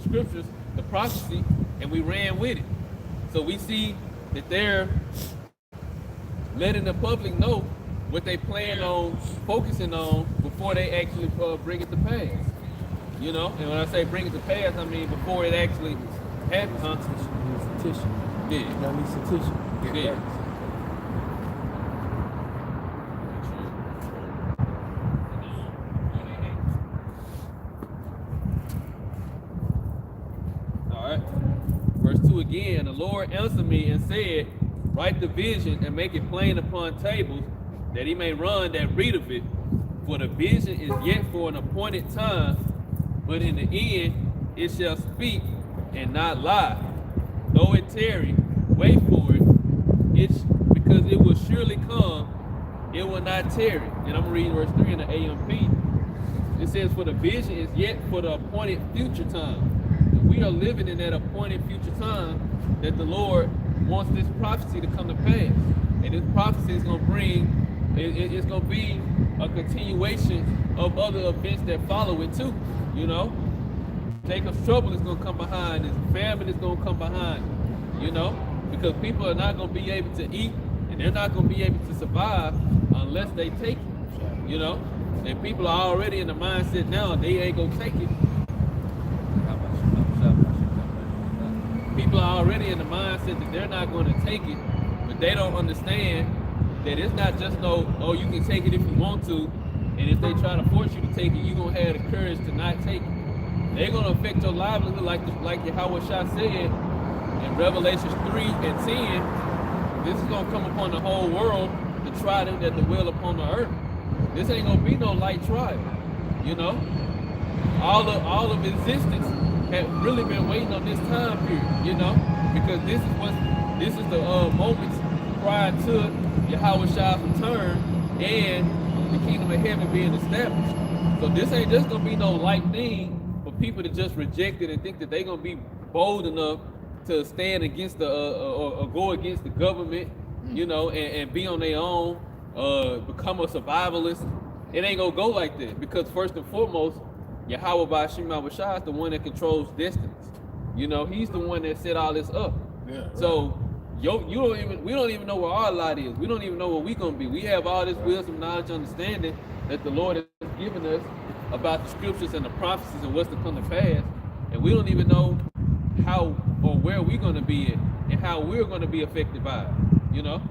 scriptures, the prophecy, and we ran with it. So we see that they're letting the public know what they plan on focusing on before they actually bring it to pass. You know, and when I say bring it to pass, I mean before it actually happens. Huh? Tissue. Yeah. Y'all need some tissue. Yeah. All right. Verse 2 again, the Lord answered me and said, write the vision and make it plain upon tables, that he may run that read of it. For the vision is yet for an appointed time, but in the end it shall speak and not lie. Though it tarry, wait for it. It's because it will surely come, it will not tarry. And I'm reading verse 3 in the AMP. It says, for the vision is yet for the appointed future time. And we are living in that appointed future time that the Lord wants this prophecy to come to pass. And this prophecy is going to bring, it's going to be a continuation of other events that follow it too, you know. Jacob's trouble is going to come behind, his famine is going to come behind, you know, because people are not going to be able to eat and they're not going to be able to survive unless they take it, you know. And people are already in the mindset now, they ain't going to take it. People are already in the mindset that they're not going to take it, but they don't understand that it's not just no, oh, you can take it if you want to, and if they try to force you to take it, you're going to have the courage to not take it. They're going to affect your livelihood like Yahweh Shah said in Revelations 3 and 10. This is going to come upon the whole world to try them that dwell upon the earth. This ain't going to be no light trial, you know. All of existence had really been waiting on this time period, you know, because this is the moments prior to Yahweh Shah's return and the kingdom of heaven being established. So this ain't just gonna be no light thing for people to just reject it and think that they're gonna be bold enough to stand against the or go against the government, you know, and be on their own, become a survivalist. It ain't gonna go like that, because first and foremost, Yahweh Ba'ashim Awashah is the one that controls destinies. You know, he's the one that set all this up. Yeah, right. So we don't even know where our lot is. We don't even know where we're gonna be. We have all this wisdom, knowledge, understanding that the Lord has given us about the scriptures and the prophecies and what's to come to pass. And we don't even know how or where we're gonna be at and how we're gonna be affected by it. You know?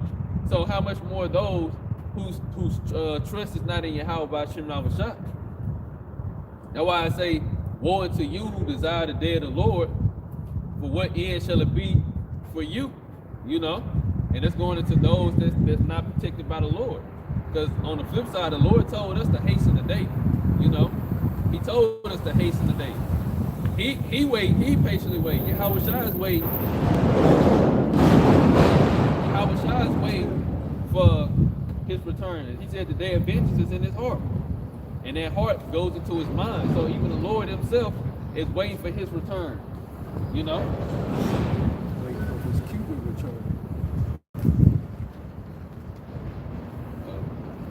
So how much more those whose trust is not in Yahweh Ba'ashim Awashah. That's why I say, woe unto you who desire the day of the Lord, for what end shall it be for you? You know? And it's going into those that's not protected by the Lord. Because on the flip side, the Lord told us to hasten the day. You know? He told us to hasten the day. He patiently waited. Yahweh Shah is waiting. Yahweh Shah is waiting for his return. He said the day of vengeance is in his heart. And that heart goes into his mind. So even the Lord himself is waiting for his return. You know? Waiting for his Cuban return.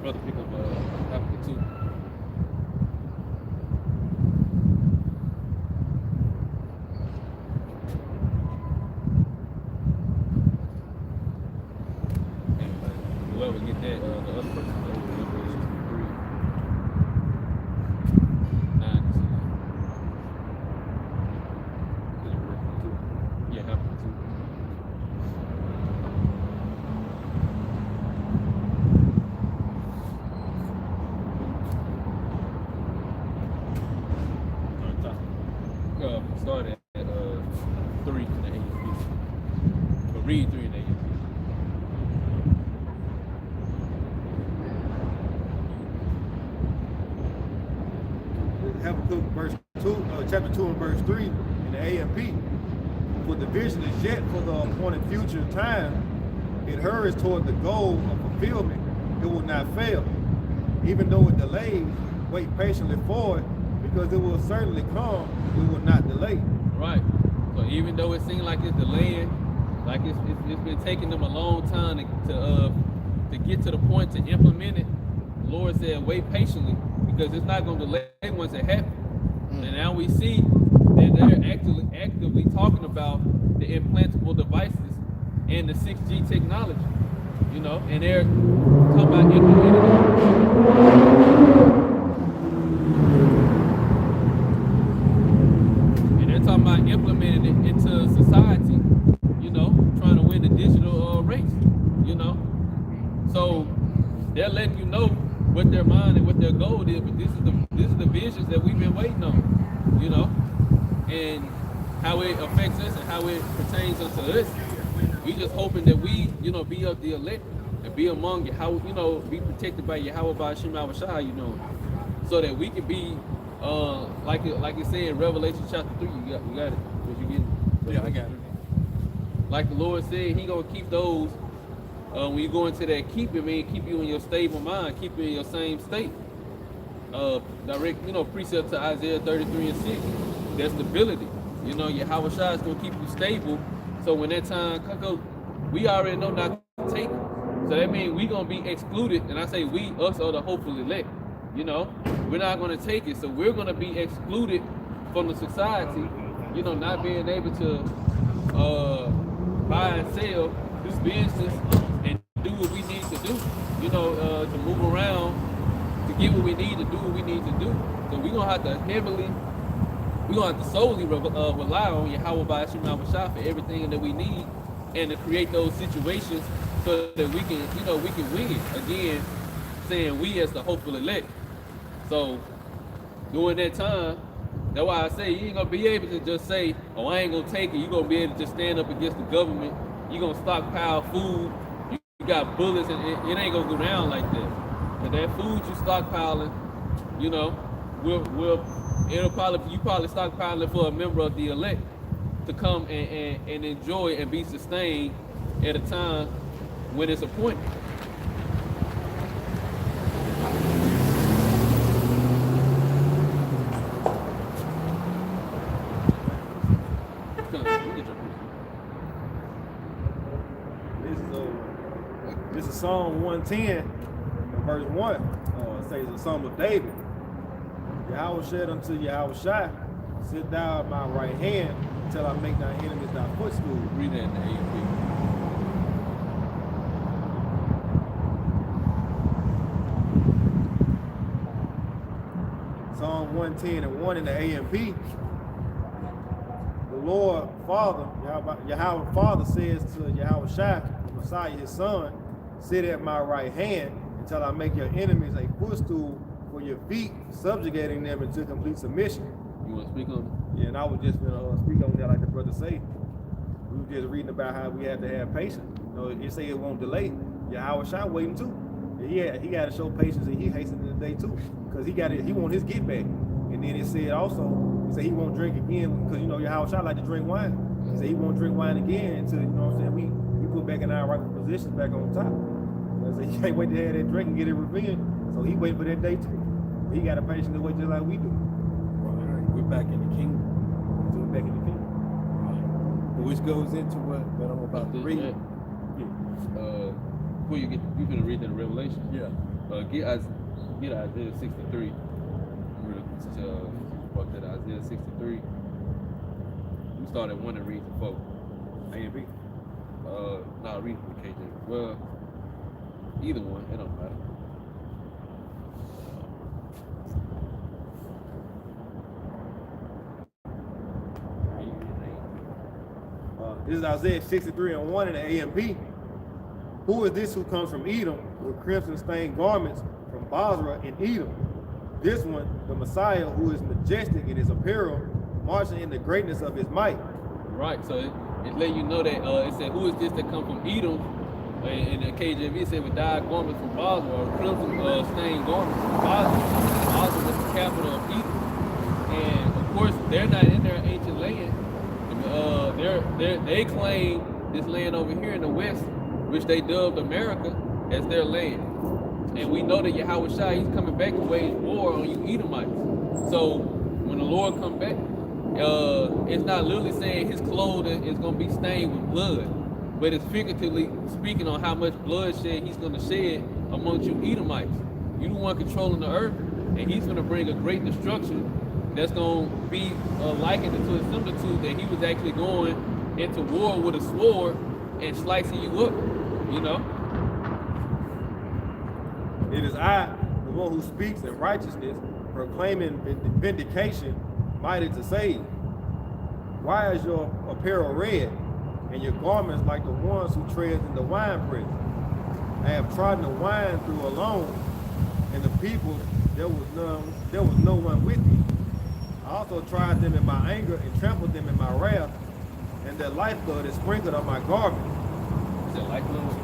Brother, pick up Habakkuk 2. Whoever get that, the other person over Revelation 3. 9 to 10. Yeah, Habakkuk 2. Start at 3 in the AMP. But read 3 in the AMP. Habakkuk chapter 2 and verse 3 in the AMP. For the vision is yet for the appointed future time. It hurries toward the goal of fulfillment. It will not fail. Even though it delays, wait patiently for it, because it will certainly come. It will not delay. Right. So even though it seems like it's delaying, like it's been taking them a long time to get to the point to implement it, the Lord said, wait patiently, because it's not going to delay once it happens. And now we see that they're 6G technology, you know, and they're talking about implementing it. And they're talking about implementing it into society, you know, trying to win the digital race, you know. So they're letting you know what their mind and what their goal is, but this is the visions that we've been waiting on, you know, and how it affects us and how it pertains unto us. We just hoping that we, you know, be of the elect and be among you, how, you know, be protected by Yahweh by Hashem Shah, you know, so that we can be like it said in Revelation chapter 3. You got it. Did you get it? Yeah, I got it. Like the Lord said, He gonna keep those. When you go into that keeping, man, keep you in your stable mind, keep you in your same state. Direct, you know, precept to Isaiah 33 and 6. That stability. You know, Yahweh Shah is gonna keep you stable. So when that time comes, we already know not to take it. So that means we gonna be excluded. And I say we, us, or the hopeful elect. You know, we're not gonna take it. So we're gonna be excluded from the society. You know, not being able to buy and sell, do business, and do what we need to do. You know, to move around, to get what we need, to do what we need to do. So we're gonna have to solely rely on Yahweh by Hashem Shah for everything that we need, and to create those situations so that we can, you know, we can win. Again, saying we as the hopeful elect. So during that time, that's why I say you ain't gonna be able to just say, oh, I ain't gonna take it. You're gonna be able to just stand up against the government. You're gonna stockpile food. You got bullets, and it ain't gonna go down like that. But that food you stockpiling, you know, you probably stockpiling for a member of the elect to come and enjoy and be sustained at a time when it's appointed. This is Psalm 110, verse 1. It says a Psalm of David. Yahweh said unto Yahweh Shai, sit thou at my right hand until I make thy enemies thy footstool. Read that in the AMP. Psalm 110 and 1 in the AMP. The Lord Father, Yahweh Father says to Yahweh Shai, Messiah his son, sit at my right hand until I make your enemies a footstool for your feet, subjugating them into complete submission. You want to speak on it? Yeah, and I was just going to speak on that like the brother say. We were just reading about how we have to have patience. You know, it say it won't delay. Yahweh Shai waiting too. Yeah, he got to show patience, and he hastened the day too, because he want his get back. And then it said also, he said he won't drink again, because you know Yahweh Shai like to drink wine. He said he won't drink wine again until, you know what I'm saying, we put back in our rightful positions back on top. So he can't wait to have that drink and get it revenge. So he waiting for that day too. He got a patience to wait just like we do. Right. We're back in the kingdom. So we're back in the kingdom. Right. Which goes into what I'm about to read. Yeah. Before you finna read the Revelation. Yeah. Get Isaiah 63. Fuck that Isaiah 63. We start at 1 and read to 4. A and B. Nah, read from the KJ. Well, either one, it don't matter. This is Isaiah 63 and 1 in the AMP. Who is this who comes from Edom with crimson stained garments from Basra in Edom? This one, the Messiah, who is majestic in his apparel, marching in the greatness of his might. Right, so it let you know that it said, who is this that come from Edom? In the KJV, it said with dyed garments from Basra, or crimson stained garments from Basra. Basra was the capital of Edom. And of course, they're not in their ancient land. They claim this land over here in the west, which they dubbed America, as their land. And we know that Yahweh Shai, he's coming back to wage war on you Edomites. So when the Lord come back, it's not literally saying his clothing is going to be stained with blood, but it's figuratively speaking on how much bloodshed he's going to shed amongst you Edomites. You the one controlling the earth, and he's going to bring a great destruction that's going to be likened to a similitude that he was actually going into war with a sword and slicing you up, you know. It is I, the one who speaks in righteousness, proclaiming vindication, mighty to save. Why is your apparel red, and your garments like the ones who tread in the winepress? I have trodden the wine through alone, and the people, there was no one with me. I also tried them in my anger and trampled them in my wrath, and their lifeblood is sprinkled on my garment. Is it lifeblood?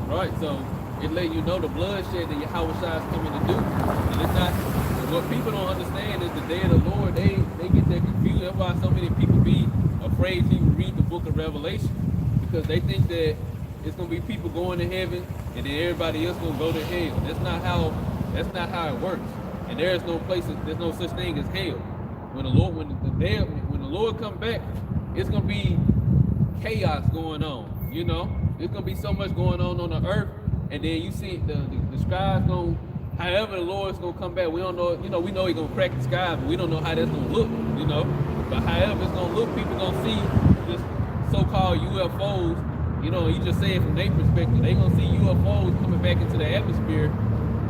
Right, so it let you know the bloodshed that Yahweh Shai is coming to do. And it's not, what people don't understand is the day of the Lord, they get that confused. That's why so many people be afraid to even read the book of Revelation, because they think that it's gonna be people going to heaven and then everybody else gonna go to hell. That's not how it works. And there's no such thing as hell. When the Lord come back, it's gonna be chaos going on. You know, there's gonna be so much going on the earth, and then you see the sky's gonna. However, the Lord's gonna come back. We don't know. You know, we know He's gonna crack the sky, but we don't know how that's gonna look. You know, but however it's gonna look, people gonna see this so-called UFOs. You know, you just say it from their perspective. They gonna see UFOs coming back into the atmosphere,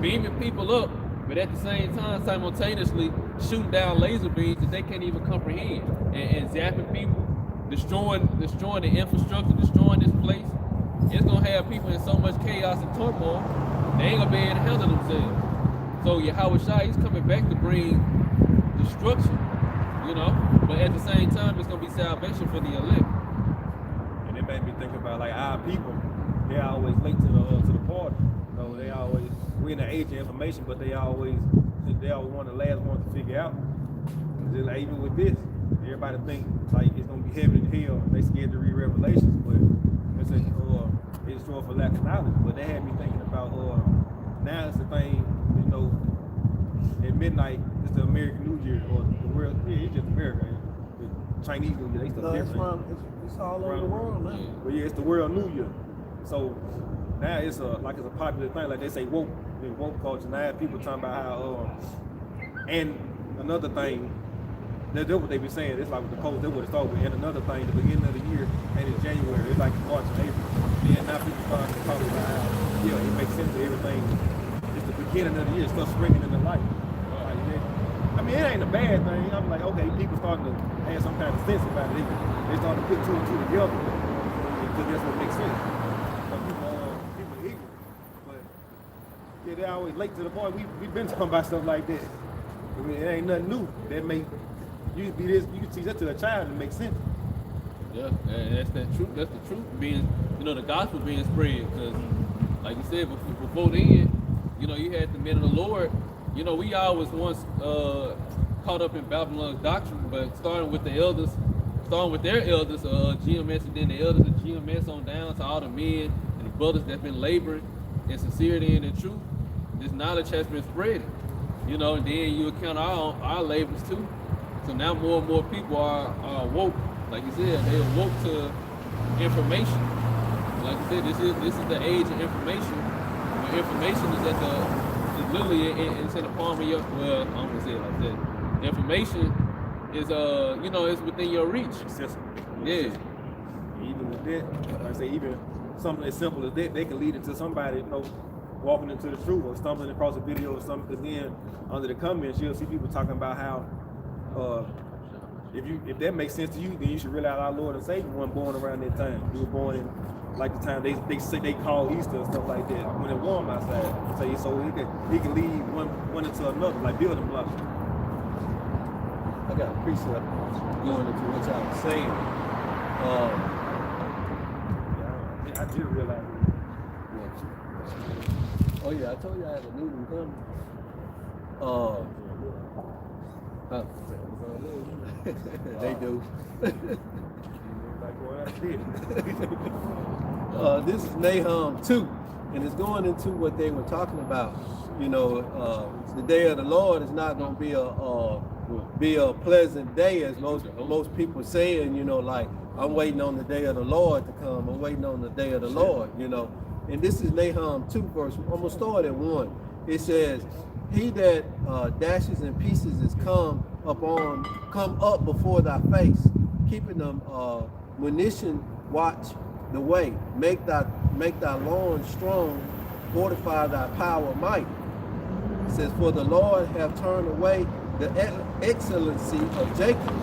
beaming people up, but at the same time, simultaneously shooting down laser beams that they can't even comprehend, and zapping people, destroying the infrastructure, destroying this place. It's gonna have people in so much chaos and turmoil, they ain't gonna be able to handle themselves. So Yahweh Shai, He's coming back to bring destruction, you know, but at the same time, it's gonna be salvation for the elect. And it made me think about like our people, they're always late to the party. So we're in the age of information, but they always want the last one to figure out. Just like even with this, everybody think like it's gonna be heaven and hell, and they scared to read Revelations, but it's destroyed for lack of knowledge. But they had me thinking about now it's the thing, you know, at midnight it's the American New Year, or the world. Yeah, it's just America. The Chinese New Year, they still different. It's all over the world now. But yeah, it's the world New Year. So now it's a popular thing. Like they say woke culture. Now people talking about how and another thing, that's what they be saying. It's like with the post, they would have started with. And another thing, the beginning of the year, and it's January. It's like March and April. Yeah, now people start to talk about how, yeah, it makes sense that everything. It's the beginning of the year. It starts springing into life. I mean, it ain't a bad thing. I'm like, okay, people starting to have some kind of sense about it. They starting to put two and two together because that's what makes sense. But people are ignorant. But yeah, they're always late to the point. We've been talking about stuff like that. I mean, it ain't nothing new. That make you can teach that to a child and make sense. Yeah, and that's the truth. That's the truth being, you know, the gospel being spread. Because, like you said, before then, you know, you had the men of the Lord. You know, we always once caught up in Babylon's doctrine, but starting with their elders, GMS, and then the elders of GMS on down to all the men and the brothers that's been laboring in sincerity and in truth, this knowledge has been spreading. You know, and then you account our labors too. So now more and more people are woke. Like you said, they are woke to information. Like I said, this is the age of information. Where information is literally it's in the palm of your, well, I'm gonna say it like that. Information is you know, it's within your reach. Accessible. Yeah. Even with that, like I say, even something as simple as that, they can lead into somebody, you know, walking into the truth or stumbling across a video or something. Because then under the comments, you'll see people talking about how if that makes sense to you, then you should realize our Lord and Savior wasn't born around that time. He was born in like the time they say they call Easter and stuff like that when it's warm outside. So he can lead one into another, like building blocks. I got a precept going into what y'all was saying. I did realize it. Oh yeah, I told you I had a new one coming. They do. This is Nahum 2, and it's going into what they were talking about. You know, the day of the Lord is not going to be a pleasant day, as most people saying. You know, like, I'm waiting on the day of the Lord to come. I'm waiting on the day of the Lord. You know, and this is Nahum 2 verse. I'm gonna start at 1. It says, "He that dashes in pieces is come up before thy face, keeping them munition watch the way. Make thy loins strong, fortify thy power might. It says, for the Lord have turned away the excellency of Jacob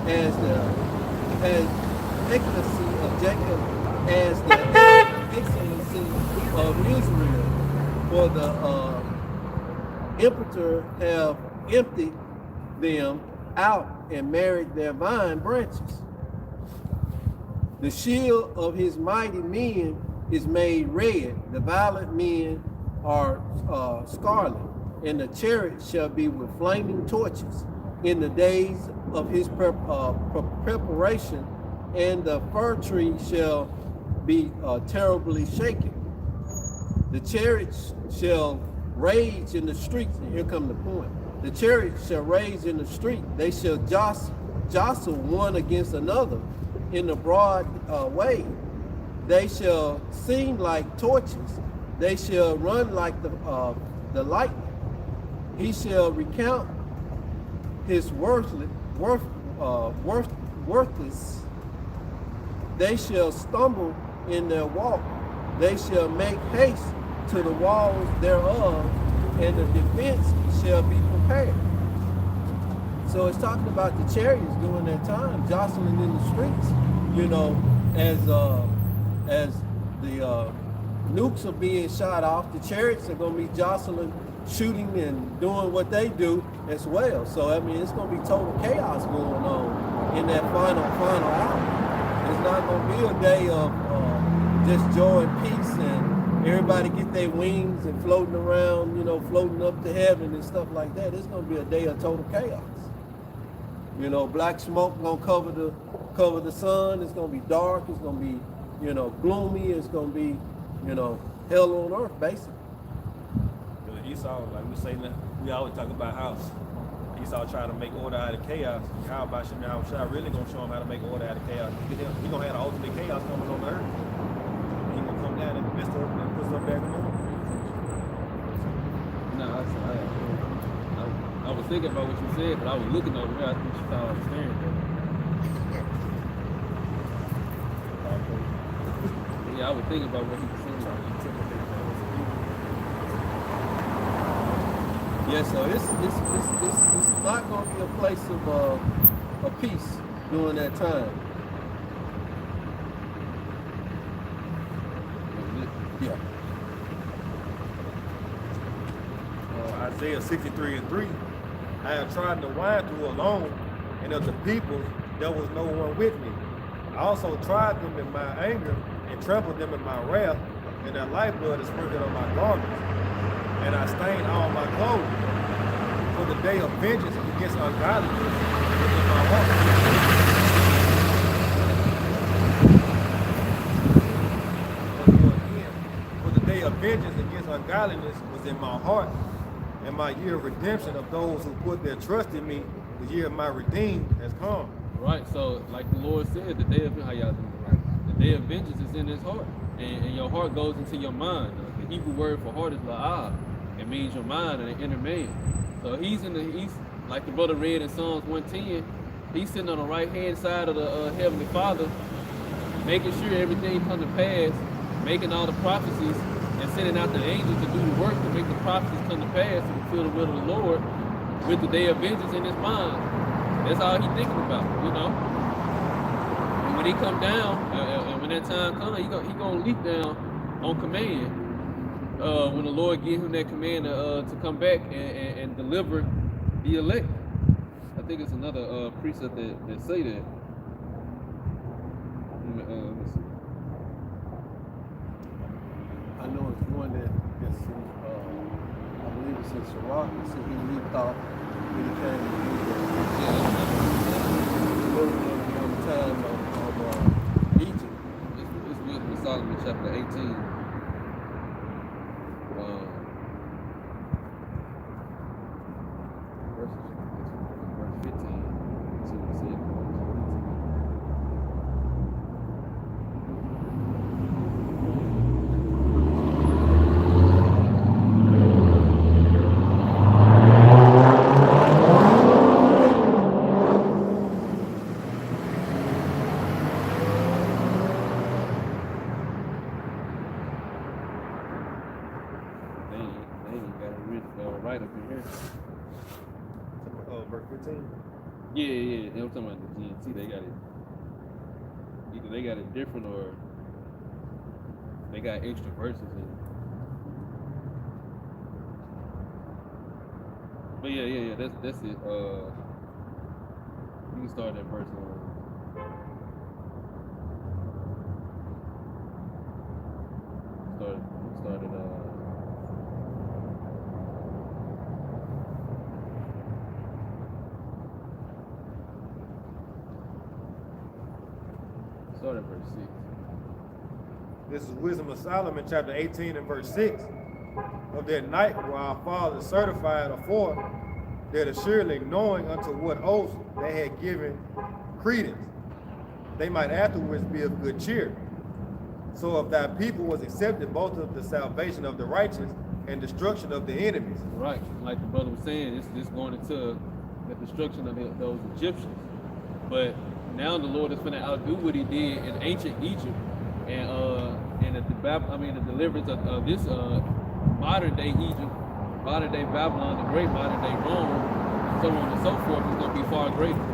as the excellency of Israel. For the emperor have emptied them out and married their vine branches. The shield of his mighty men is made red. The violent men are scarlet, and the chariot shall be with flaming torches. In the days of his preparation, and the fir tree shall be terribly shaken. The chariots shall rage in the streets, and here comes the point. The chariots shall rage in the street. They shall jostle one against another in the broad way. They shall seem like torches. They shall run like the lightning. He shall recount his worthless. They shall stumble in their walk. They shall make haste to the walls thereof, and the defense shall be prepared. So it's talking about the chariots during that time, jostling in the streets, you know, as the nukes are being shot off, the chariots are going to be jostling, shooting and doing what they do as well. So, I mean, it's going to be total chaos going on in that final hour. It's not going to be a day of just joy and peace and everybody get their wings and floating around, you know, floating up to heaven and stuff like that. It's going to be a day of total chaos. You know, black smoke going to cover the sun. It's going to be dark. It's going to be, you know, gloomy. It's going to be, you know, hell on earth, basically. Esau, like we say now, we always talk about house. Esau trying to make order out of chaos. How about Shai really gonna show him how to make order out of chaos? He gonna have the ultimate chaos coming on the earth. He gonna come down and mess up and put something back on. No, I was thinking about what you said, but I was looking over there. I think you thought I was staring at me. Yeah, I was thinking about what he was saying. Yeah, so it's not going to be a place of peace during that time. Yeah. Isaiah 63:3. I have tried to wind through alone, and of the people there was no one with me. I also tried them in my anger and trampled them in my wrath, and their lifeblood is sprinkled on my garments. And I stained all my clothes, for the day of vengeance against ungodliness was in my heart. For the day of vengeance against ungodliness was in my heart, and my year of redemption of those who put their trust in me, the year of my redeemed has come. Right, so like the Lord said, the day of the day of vengeance is in his heart, and your heart goes into your mind. The Hebrew word for heart is la'ah. It means your mind and the inner man. So he's like the brother read in Psalms 110, he's sitting on the right hand side of the Heavenly Father, making sure everything comes to pass, making all the prophecies and sending out the angels to do the work to make the prophecies come to pass to fulfill the will of the Lord with the day of vengeance in his mind. That's all he's thinking about, you know. And when he come down, and when that time comes, he gonna leap down on command. When the Lord gave him that command to come back and deliver the elect. I think it's another precept that say that. Let's see. I know it's one that's in, I believe it's in Sirach. It said he leaped off when he came to the time of Egypt. It's wisdom of Solomon chapter 18. Verse 15. See what it says. right up in here. Verse 15. Yeah. I'm talking about the GNT. They got it. Either they got it different or they got extra verses in it. But yeah. That's it. You can start at verse 1. Start at verse 6. This is Wisdom of Solomon, chapter 18 and verse 6. Of that night where our fathers certified afore, that assuredly knowing unto what oaths they had given credence, they might afterwards be of good cheer. So if thy people was accepted both of the salvation of the righteous and destruction of the enemies. Right, like the brother was saying, this going into the destruction of those Egyptians. But now the Lord is going to outdo what He did in ancient Egypt, and the deliverance of this modern day Egypt, modern day Babylon, the great modern day Rome, so on and so forth, is going to be far greater.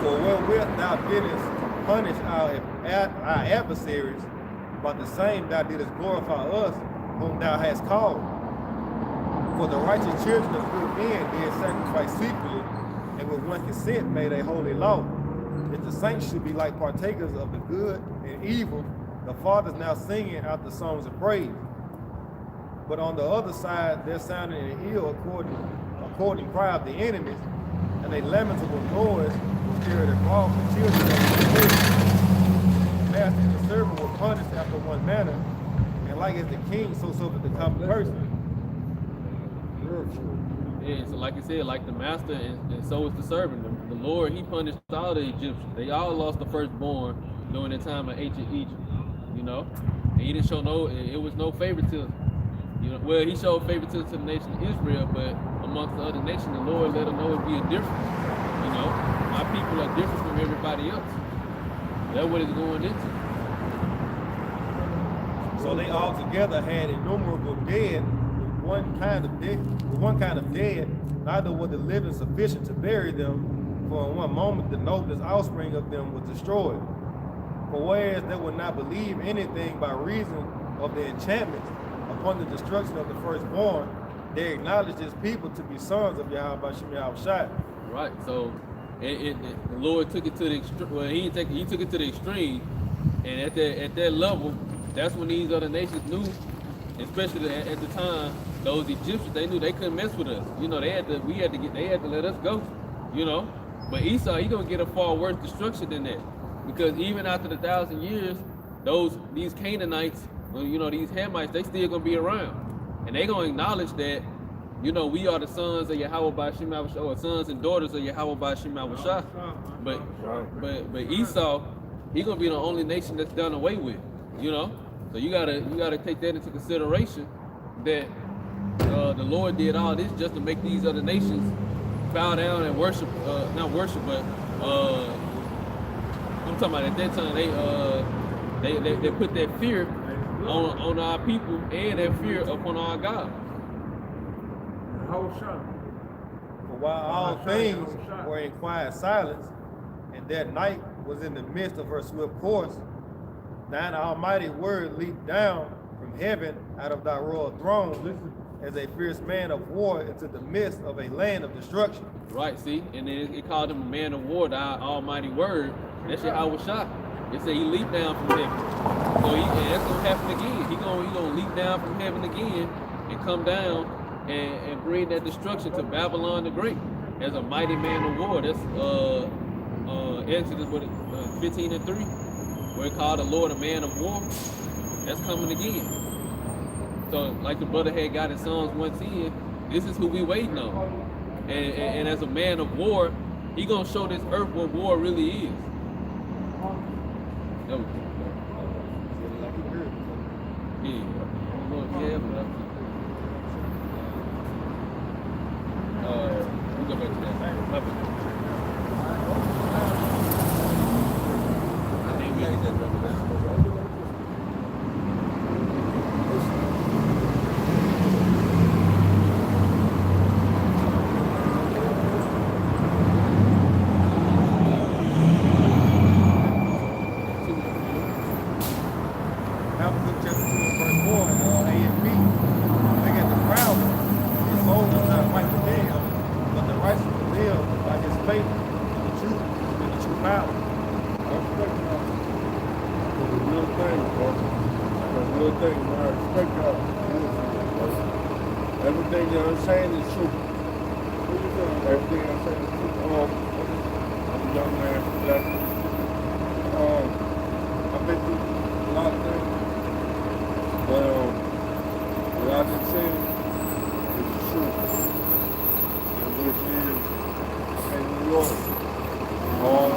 For wherewith thou didst punish our adversaries, by the same thou didst glorify us, whom thou hast called. For the righteous children of good men did sacrifice secretly, and with one consent made a holy law. If the saints should be like partakers of the good and evil, the fathers now singing out the songs of praise. But on the other side, there sounded an ill according cry of the enemies, and a lamentable noise was carried abroad for children of the spirit. Master and the servant were punished after one manner, and like as the king, so suffered the common person. Yeah, so like I said, like the master and so is the servant. The Lord, He punished all the Egyptians. They all lost the firstborn during the time of ancient Egypt, you know? And He didn't show it was no favoritism. You know, well, He showed favoritism to the nation of Israel, but amongst the other nations, the Lord let them know it'd be a difference. You know, my people are different from everybody else. That's what it's going into. So they all together had innumerable dead, with one kind of dead, neither were the living sufficient to bury them, for in one moment the noblest offspring of them was destroyed. For whereas they would not believe anything by reason of the enchantments upon the destruction of the firstborn, they acknowledged His people to be sons of Yahweh Shem Yahushai. Right. So the Lord took it to the extreme. Well, He took it to the extreme, and at that level, that's when these other nations knew, especially at the time, those Egyptians, they knew they couldn't mess with us. You know, they had to let us go. You know, but Esau, he gonna get a far worse destruction than that, because even after the 1,000 years, these Canaanites, you know, these Hamites, they still gonna be around, and they gonna acknowledge that, you know, we are the sons of Yahweh by Shem Yahushua, or sons and daughters of Yahweh by Shem Yahushua. But Esau, he gonna be the only nation that's done away with. You know, so you gotta take that into consideration, that the Lord did all this just to make these other nations bow down and worship, not worship, but I'm talking about at that time they put that fear on our people and that fear upon our God. For while all things were in quiet silence, and that night was in the midst of her swift course, thine almighty word leaped down from heaven out of thy royal throne as a fierce man of war into the midst of a land of destruction. Right, see? And then it called him a man of war, the almighty word. That's Yahweh Shah. It said He leaped down from heaven. So and that's gonna happen again. He gonna leap down from heaven again and come down and bring that destruction to Babylon the Great as a mighty man of war. That's Exodus 15:3, where it called the Lord a man of war. That's coming again. So like the brother had got in Psalms 110, this is who we waiting on. And as a man of war, He gonna show this earth what war really is. That was we go back to that. power. I respect y'all. For the real thing, bro. For the real thing, man. I respect y'all. Everything that I'm saying is true. Everything I'm saying is true. I'm a young man from Black. I've been through a lot of things. But what I've been saying is the truth. And which is in New York. You know what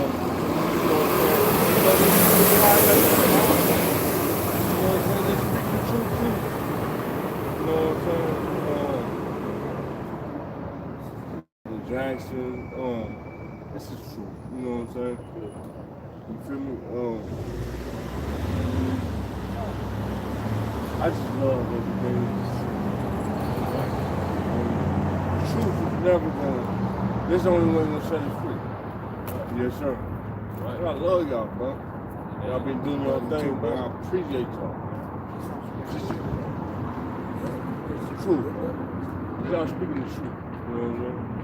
I'm saying? Let's speak the truth too. You know what I'm saying? The Jackson, this is true. You know what I'm saying? You feel me? I just love everything. The truth is never gonna. This the only way gonna set us free. Yes, sir. Right. I love y'all, bro. Y'all been doing your thing, man. I appreciate y'all. It's the truth, bro. Y'all speaking the truth. You know what I'm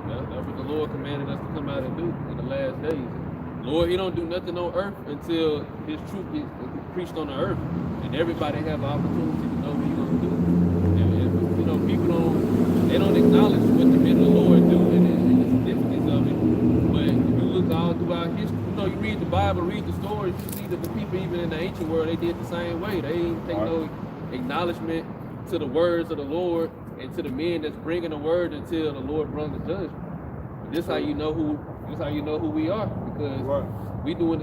saying? That's what the Lord commanded us to come out and do in the last days. Lord, he don't do nothing on earth until his truth is preached on the earth. And everybody have the opportunity to know what he's going to do. And you know, people they don't acknowledge what the men of the Lord do and the significance of it. But if you look all throughout history, you know, you read the Bible, read the stories, you see that the people even in the ancient world, they did the same way. They didn't take no acknowledgement to the words of the Lord and to the men that's bringing the word until the Lord brings the judgment. This how you know who we are, because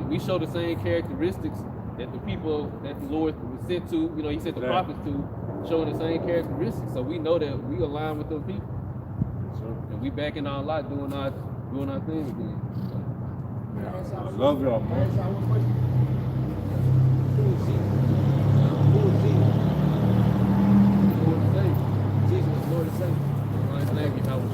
we show the same characteristics that the people that the Lord was sent to, you know, he sent the prophets to, showing the same characteristics. So we know that we align with those people. And we back in our lot doing our thing again. Yeah. I love y'all, man. Who is Jesus? Lord and Savior. Jesus is Lord and Savior. His name is Howard.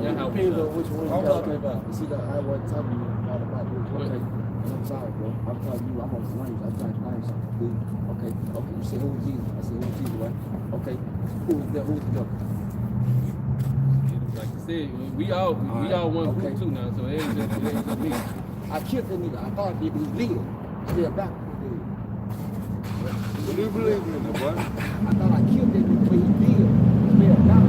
Yeah, how depends on which one you're talking about. See, I wasn't telling you all about this. Okay, I'm sorry, bro. I'm telling you, I'm on the range. I'm trying to find something. Okay. You say, who is Jesus? I said, who is Jesus, right? Okay. Who's the devil? Like I said, we all one group too now, so it ain't just me. I killed that nigga. I thought he lived. Still back. What do you believe in, boy? I thought I killed that nigga, but he did. Still back.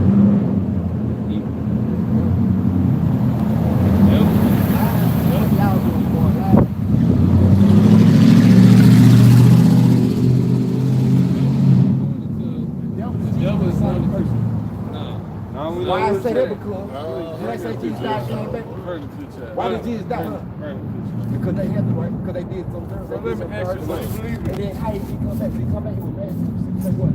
Why I say that because when I say Jesus died, came back. Why did Jesus die? Because they had to, right? Because they did some things. So let me ask you, what do you believe in? And then how did he come back? When he come back, he was mad. Say what?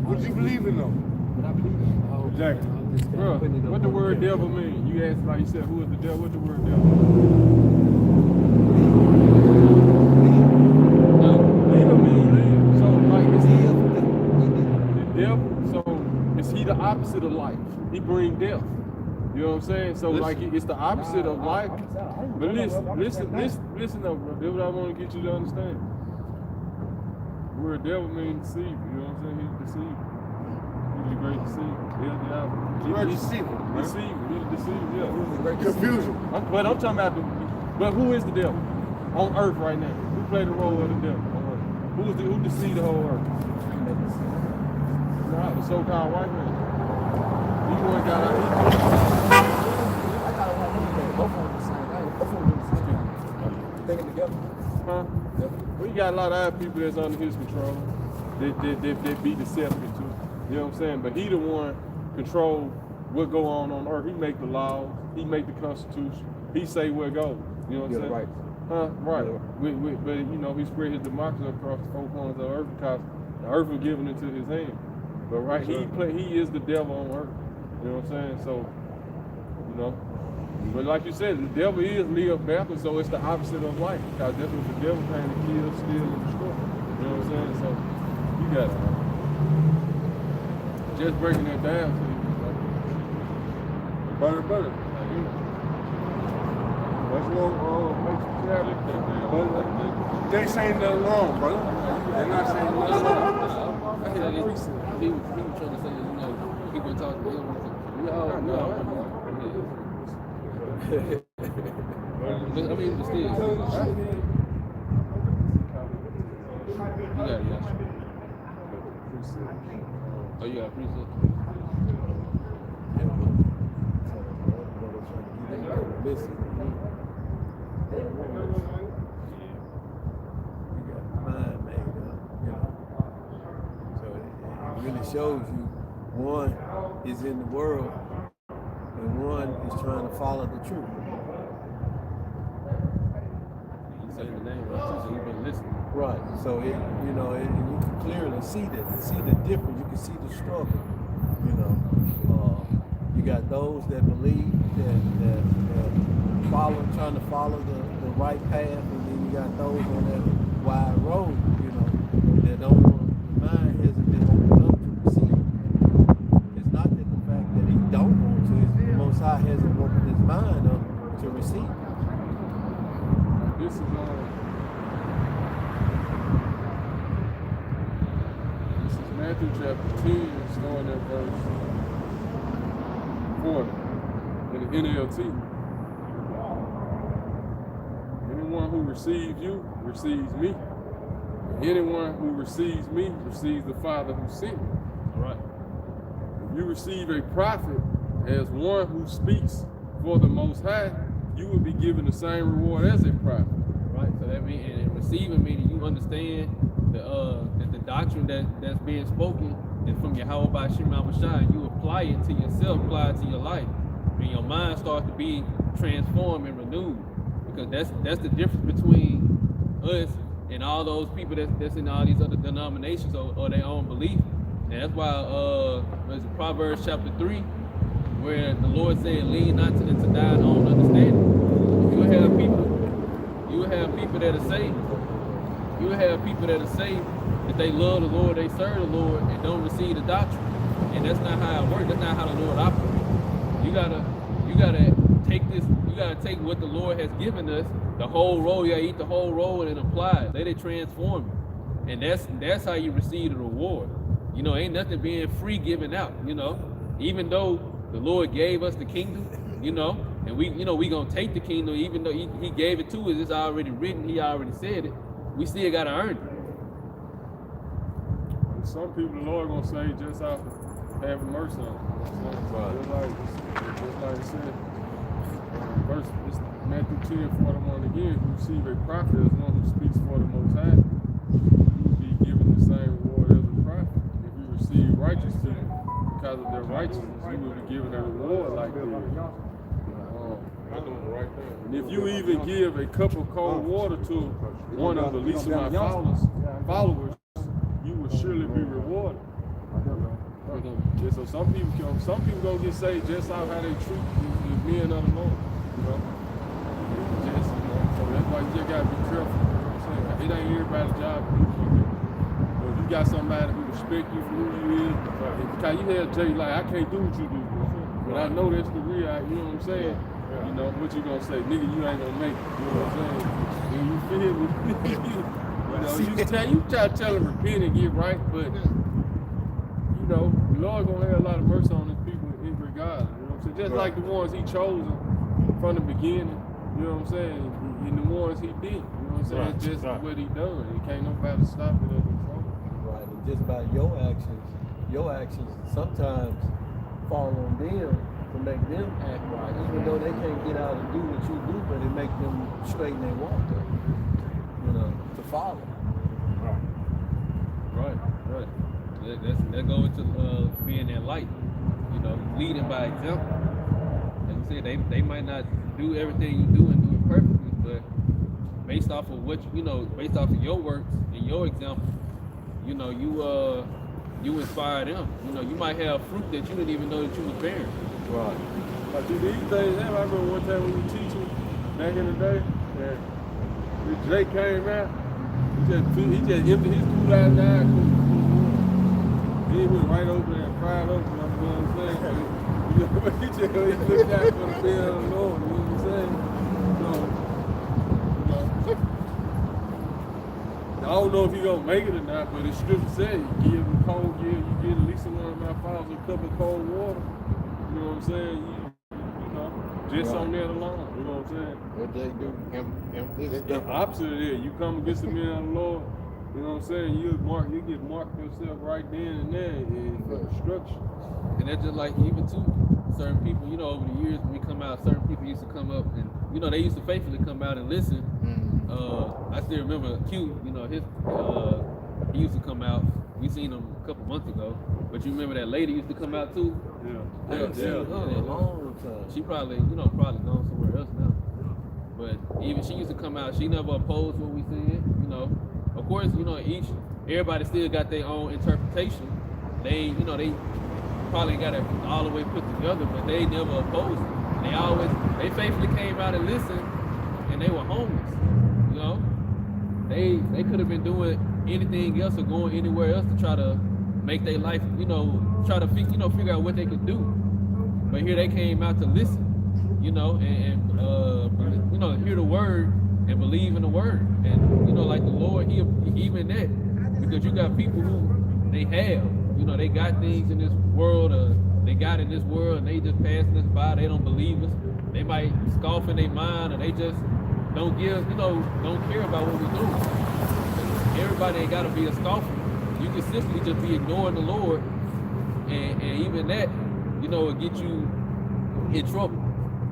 What do you believe in, though? What I believe in. Exactly. Bro, what the word devil mean? You asked, like you said, who is the devil? What the word devil mean? Devil mean live. So like it's the devil. So is he the opposite of life? He bring death. You know what I'm saying? So like it's the opposite of life. But listen up, bro. That's what I want to get you to understand. The word devil means deceive. You know what I'm saying? He's a deceiver. He's a great deceiver. Great deceiver. Deceiver. He's a deceiver, yeah. Confusion. But I'm talking about but who is the devil on earth right now? Who played the role of the devil on earth? Who deceived the whole earth? Nah, the so-called white man. He one got out. I thought it was both of them the same. Both of them the same. Thinking together. Huh? We got a lot of other people that's under his control. That be deceptive too. You know what I'm saying? But he the one control what go on earth. He make the laws. He make the constitution. He say where it goes. You know what I'm saying? Right. Huh? Right. But you know, he spread his democracy across the four corners of earth because the earth was given into his hand. But right, he is the devil on earth. You know what I'm saying? So, you know. But like you said, the devil is live backwards, so it's the opposite of life. Because that's what the devil came to kill, steal, and destroy. You know what I'm saying? So you got it. Just breaking that down to you. Brother. What's wrong? They saying nothing wrong, brother. They're not saying nothing wrong. I hear he was trying to say, you know, people talking to him. We all know. But, I mean, but still. You got it, yes. Oh, you got a preset? Listen. You got your mind made up, you know. So it really shows you one is in the world and one is trying to follow the truth. You say the name, right? So you've been listening. Right. So it, you know, and you can clearly see the difference. You can see the struggle. You know, you got those that believe that follow, trying to follow the right path, and then you got those on that wide road. You know, that don't want, the mind hasn't been opened up to receive. It's not that the fact that he don't want to. It's the Most High hasn't opened his mind up to receive. This is Matthew chapter 10, starting at verse 40 in the NLT. Anyone who receives you receives me. And anyone who receives me receives the Father who sent me. All right. If you receive a prophet as one who speaks for the Most High, you will be given the same reward as a prophet. Right. So that means, and receiving meaning you understand the doctrine that's being spoken and from Yahweh by Shema Bashai, you apply it to yourself, apply it to your life. And your mind starts to be transformed and renewed. Because that's the difference between us and all those people that's in all these other denominations or their own belief. And that's why there's Proverbs chapter 3, where the Lord said, lean not into thine own understanding. You will have people that are saved. You will have people that are saved that they love the Lord, they serve the Lord, and don't receive the doctrine. And that's not how it works. That's not how the Lord operates. You gotta take this. You gotta take what the Lord has given us, the whole roll. You gotta eat the whole roll and apply it. Let it transform you. And that's how you receive the reward. You know, ain't nothing being free given out. You know, even though the Lord gave us the kingdom, you know, and we gonna take the kingdom, even though He gave it to us. It's already written. He already said it. We still gotta earn it. Some people the Lord gonna say just out have mercy on them. Right. Just like it said, verse Matthew 10:41 again, who receive a prophet as one who speaks for the Most High, you will be given the same reward as a prophet. If you receive righteous people because of their righteousness, you will be given a reward like this. And if you even give a cup of cold water to one of the least of my followers, you will surely be rewarded. Yeah, so some people gonna get saved just out how they treat the men of the Lord. You know? So that's why you just gotta be careful. You know what I'm saying? It ain't everybody's job to do something. But if you got somebody who respect you for who you is, because you have Jay like, I can't do what you do. But I know that's the real, you know what I'm saying? You know, what you gonna say? Nigga, you ain't gonna make it. You know what I'm saying? And you feel me? You try to tell him repent and get right, but you know, the Lord gonna have a lot of mercy on his people in regard. You know what I'm saying? Just like the ones he chose from the beginning, you know what I'm saying? And the ones he did. You know what I'm saying? It's just what he done. And can't nobody stop it or control it. Right. And just about your actions sometimes fall on them to make them act right, even though they can't get out and do what you do, but it make them straighten their walk up, you know, to follow. Right. That go into being that light, you know, leading by example. Like you said, they might not do everything you do and do it perfectly, but based off of what based off of your works and your example, you know, you inspire them. You know, you might have fruit that you didn't even know that you was bearing. Right. Like these things, I remember one time when we were teaching back in the day, and Jake came out, he just emptied his cool out there. He went right over there and cried over, you know what I'm saying? He looked out for the fear of the Lord, you know what I'm saying? I don't know if you're gonna make it or not, but the scripture says you give them cold, you get at least one of my fathers a cup of cold water. You know what I'm saying? You know, Just on that alone, you know what I'm saying? What they do, It's the opposite of that. You come against the man of the Lord, you know what I'm saying? You get marked yourself right then and there for destruction. And that's just like even too, certain people, you know, over the years when we come out, certain people used to come up and, you know, they used to faithfully come out and listen. I still remember Q, you know, he used to come out. We seen him a couple months ago. But you remember that lady used to come out too? Yeah. I haven't seen her in a long time. She probably gone somewhere else now. But even she used to come out. She never opposed what we said, you know. Of course, you know, everybody still got their own interpretation. They probably got it all the way put together, but they never opposed it. They faithfully came out and listened, and they were homeless. You know, they could have been doing anything else or going anywhere else to try to make their life, you know, try to figure out what they could do. But here they came out to listen, you know, and you know, hear the word and believe in the word, and you know, like the Lord, He even that, because you got people who they have. You know, they got things in this world, they got in this world, and they just passing us by. They don't believe us. They might scoff in their mind, or they just don't care about what we're doing. Everybody ain't got to be a scoffer. You can simply just be ignoring the Lord, and even that, you know, will get you in trouble.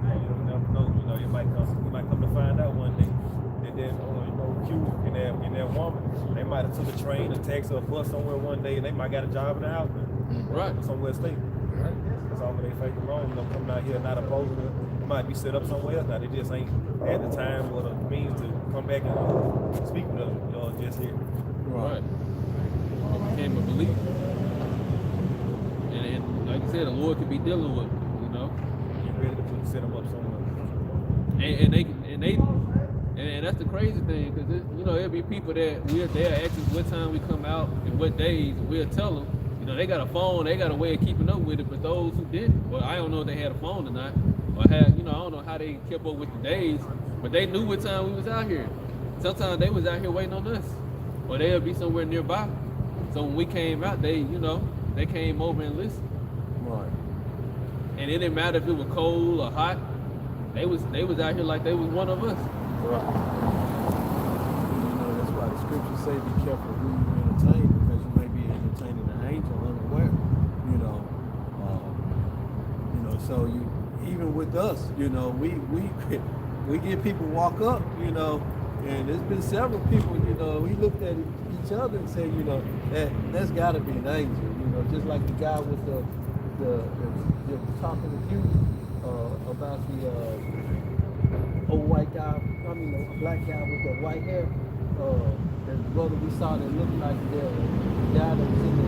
You never know. You know, you might come to find out one day that you know, Q and that woman, they might have took a train, a taxi, or a bus somewhere one day, and they might got a job in the house, Right. somewhere state. That's all they faith alone. You know, coming out here not opposing it. They might be set up somewhere else now. They just ain't at the time or the means to come back and speak with us. You know, just here. Right. Became a believer. And like I said, the Lord could be dealing with, you know. You ready to set them up somewhere. And that's the crazy thing, because you know, there'll be people that they'll ask us what time we come out and what days, and we'll tell them. You know, they got a phone, they got a way of keeping up with it, but those who didn't, well, I don't know if they had a phone or not, or had, you know, I don't know how they kept up with the days, but they knew what time we was out here. Sometimes they was out here waiting on us, or they'll be somewhere nearby. So when we came out, they came over and listened. Right. And it didn't matter if it was cold or hot. They was out here like they was one of us. Right. You know, that's why the scriptures say be careful who you entertain, because you may be entertaining an angel unaware. You know, so you, even with us, you know, we get people walk up, you know, and there's been several people, you know, we looked at each other and said, you know, that's got to be an angel, you know, just like the guy with the talking to you about the old white guy, a black guy with the white hair, the brother we saw that looked like the guy that was in the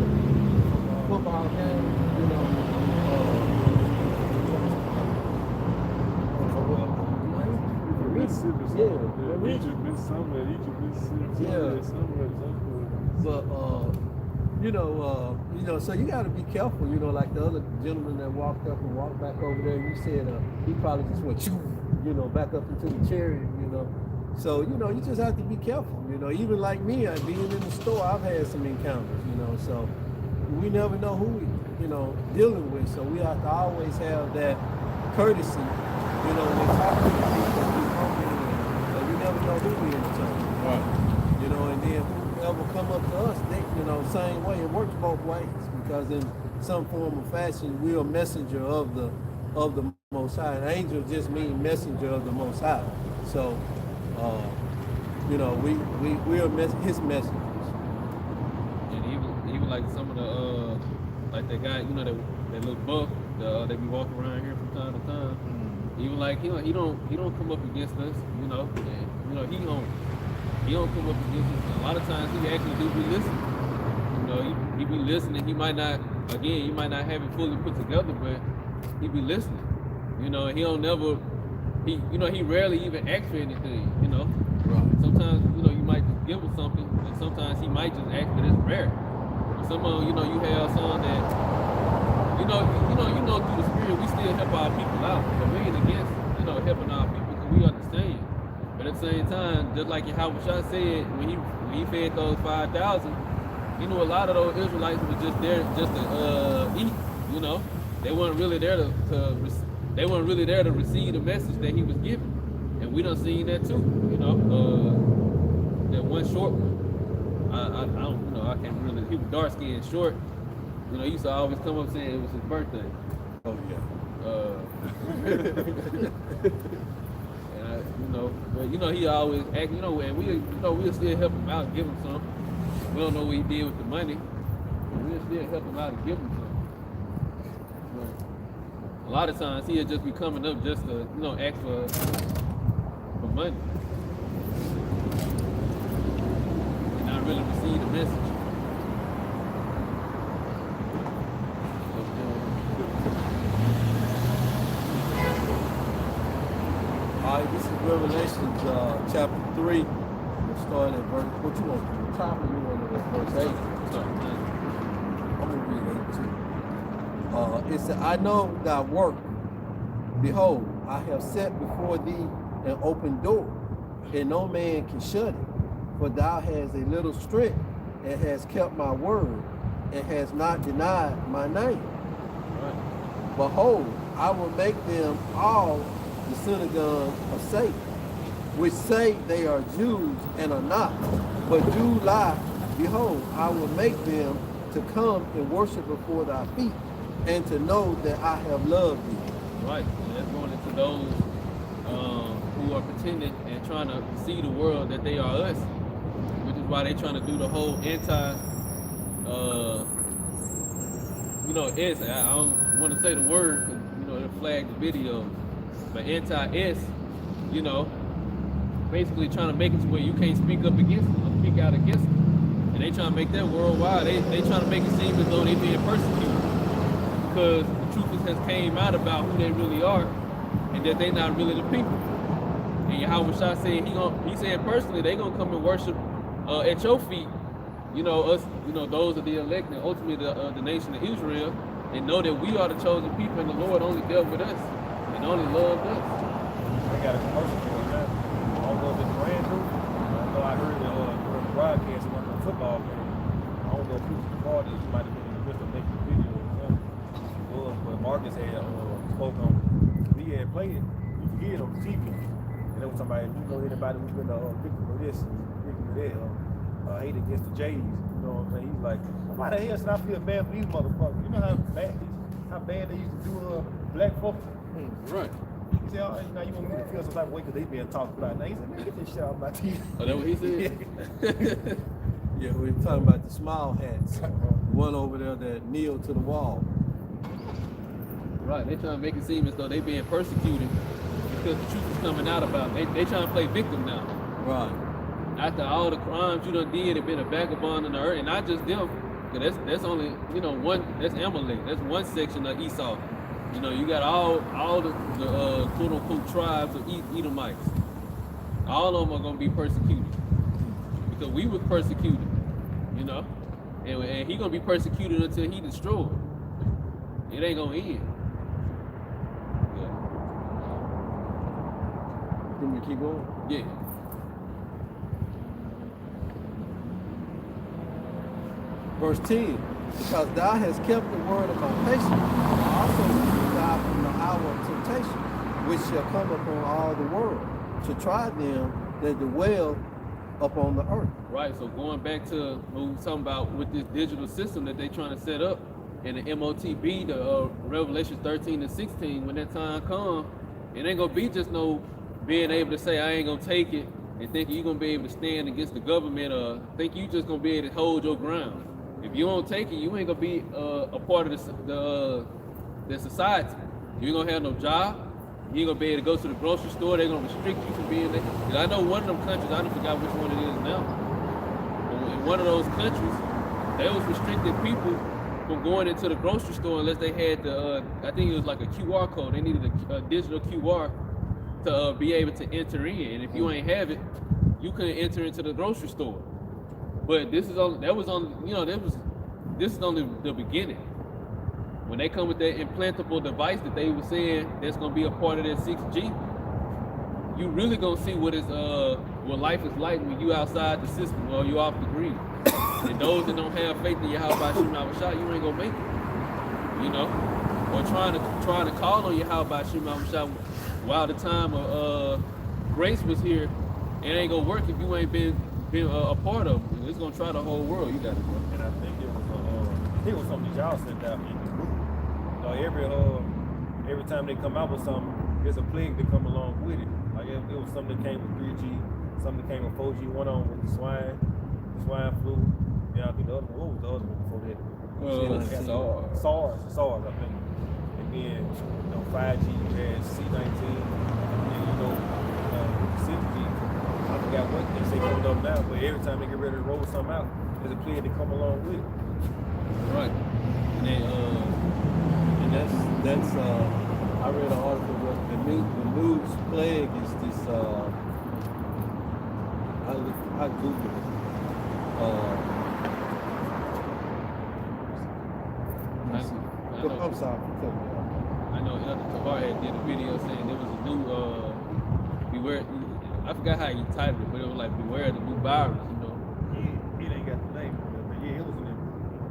football game, you know. Mississippi, Yeah, Egypt, Mississippi, somewhere. But you know, so you got to be careful. You know, like the other gentleman that walked up and walked back over there. You said he probably just went, you know, back up into the chariot. You know, so you know, you just have to be careful. You know, even like me, being in the store, I've had some encounters. You know, so we never know who we, you know, dealing with. So we have to always have that courtesy. You know, when talking to people, we never know who we entertain. Right. You know, and then whoever come up to us, they, you know, same way. It works both ways, because in some form or fashion, we're a messenger of the Most High. An angel just means messenger of the Most High. So, you know, we're his messengers. And even like some of the like that guy, you know, that little buff, they be walking around here from time to time. Even like he don't come up against us, you know. And, you know, he don't come up against us. A lot of times he actually do be listening. You know, he be listening. He might not have it fully put together, but he be listening. You know, he rarely even ask for anything, you know. Right. Sometimes, you know, you might just give him something, and sometimes he might just ask, but it's rare. But some of them, you know, you have some that you know, through the spirit, we still help our people out. But we ain't against, you know, helping our people, because we understand. But at the same time, just like Yahweh said, when he fed those 5,000, you know, a lot of those Israelites were just there just to eat, you know. They weren't really there to they weren't really there to receive the message that he was giving. And we done seen that too, you know. That one short one. I don't, you know, I can't really, he was dark skinned, short. You know, he used to always come up saying it was his birthday. Oh yeah. And you know, but you know, he always act, you know, and we'll still help him out and give him some. We don't know what he did with the money, but we'll still help him out and give him some. But a lot of times he'll just be coming up just to, you know, ask for money. And not really receive the message. All right, this is Revelations chapter 3. We'll start at verse, what you want, top or you want to verse 8? I'm going to read 8 too. It said, I know thy work. Behold, I have set before thee an open door, and no man can shut it. For thou hast a little strength, and hast kept my word, and hast not denied my name. Right. Behold, I will make them all the synagogue of Satan, which say they are Jews and are not, but do lie. Behold, I will make them to come and worship before thy feet, and to know that I have loved thee. Right. And that's going into those who are pretending and trying to see the world that they are us, which is why they're trying to do the whole anti, you know, S. I don't want to say the word because, you know, it flags the video, but anti-S, you know, basically trying to make it to where you can't speak up against them or speak out against them. And they trying to make that worldwide. They trying to make it seem as though they being persecuted because the truth has came out about who they really are and that they not really the people. And Yahweh Shah said he said personally they gonna come and worship at your feet, you know, us, you know, those of the elect and ultimately the nation of Israel, and know that we are the chosen people and the Lord only dealt with us and only loved us. They got a commercial for it now. I don't know if it's brand new. I know I heard it on the broadcast of one of the football games. I don't know if it was the party. You might have been in the midst of making a video or something. It was, but Marcus had spoke on it. He had played it. You could hear it on the TV. And there was somebody, you know, anybody who's been a victim of this, victim of that, hate against the Jays. You know what I'm saying? He's like, why the hell should I feel bad for these motherfuckers? You know how bad they used to do black folks? Right. He said, oh, now you want me to feel some type of way because they being talked about. Now he said, man, get this shit out of my teeth. Oh, that what he said? Yeah, we were talking about the smile hats. One over there that kneel to the wall. Right. They trying to make it seem as though they being persecuted because the truth is coming out about them. They trying to play victim now. Right. After all the crimes you done did and been a vagabond in the earth, and not just them, because that's only, you know, that's Amalek. That's one section of Esau. You know, you got all the quote unquote tribes of Edomites. All of them are gonna be persecuted because we was persecuted, you know, and he gonna be persecuted until he destroyed. It ain't gonna end. Yeah. Can we keep going? Yeah. Verse 10, because thou hast kept the word of my patience, I also will keep thou from the hour of temptation, which shall come upon all the world, to try them that dwell upon the earth. Right, so going back to what we were talking about with this digital system that they trying to set up in the MOTB, the Revelation 13 and 16, when that time comes, it ain't gonna be just no being able to say I ain't gonna take it and thinking you're gonna be able to stand against the government or think you just gonna be able to hold your ground. If you don't take it, you ain't gonna be a part of the society. You ain't gonna have no job. You ain't gonna be able to go to the grocery store. They're gonna restrict you from being there. Cause I know one of them countries, I don't forgot which one it is now. But in one of those countries, they was restricting people from going into the grocery store unless they had the, I think it was like a QR code. They needed a digital QR to be able to enter in. And if you ain't have it, you couldn't enter into the grocery store. But this is on, this is only the beginning. When they come with that implantable device that they were saying that's gonna be a part of that 6G, you really gonna see what life is like when you outside the system or you off the grid. And those that don't have faith in Yahweh Shah, you ain't gonna make it. You know? or trying to call on Yahweh Shem Shah while the time of grace was here, it ain't gonna work if you ain't been a part of it. It's gonna try the whole world. You got it, bro. And I think it was something that y'all sent out in the group. Every time they come out with something, there's a plague that come along with it. Like it was something that came with 3G, something that came with 4G. One on with the swine flu. Yeah, I think the other one. What was the other one before that? SARS, I think. And then 5G, you had C19, and 6G. I forgot what they say coming up now, but every time they get ready to roll something out, there's a plague that come along with it. Right. And that's I read an article where the news plague is this I googled it. I'm sorry for cutting you off. I know Elder Tavar had did a video saying there was a new beware. I forgot how he titled it, but it was like beware the new virus. It ain't got the name, but yeah, it was in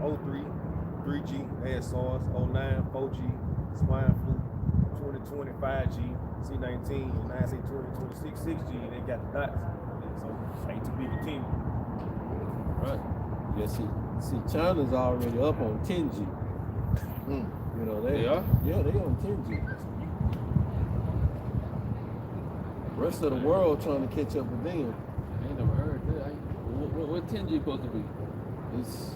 03, 3G, they had SARS, 09, 4G, swine flu, 2020, 5G, C19, and now I say 2026, 6G, and they got the dots. So ain't to be continued. Right. Yeah, see, China's already up on 10G. You know, they are? Yeah, they on 10G. Rest of the world trying to catch up with them. I ain't never heard that. What 10G supposed to be? It's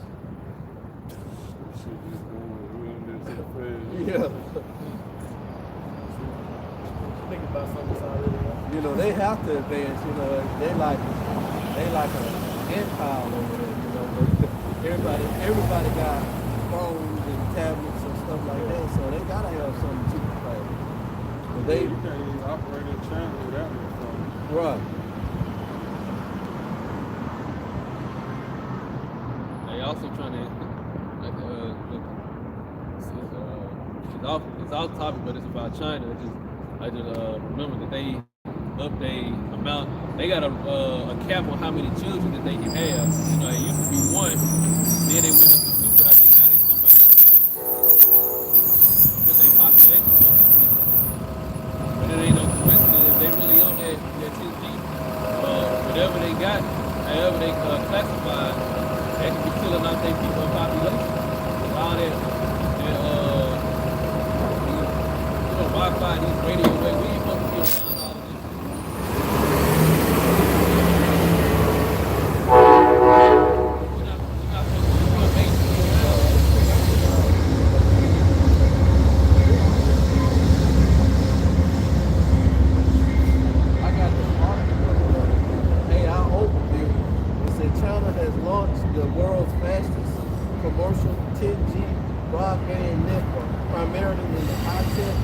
Shit just going so fast. yeah. Think about something already. You know, they have to advance. You know, they like an empire over there. You know, everybody got phones and tablets and stuff like that, so they gotta have something to play. But they You can't even operate in China without your phone. right. They also trying to it's off topic, but it's about China. I just remember that they up their amount. They got a cap on how many children that they can have. You know, it used to be 1, then they went up to 2, but I think now they somebody because their population was decreased. But it ain't no coincidence if they really on that 10G. Whatever they got, however they classified, they can be killing out their people population. With all that Wi-Fi, these radio waves, we ain't supposed to be around all of this. You're not supposed to be amazing. I got the article. AI overview. It said China has launched the world's fastest commercial 10G broadband network, primarily in the high-tech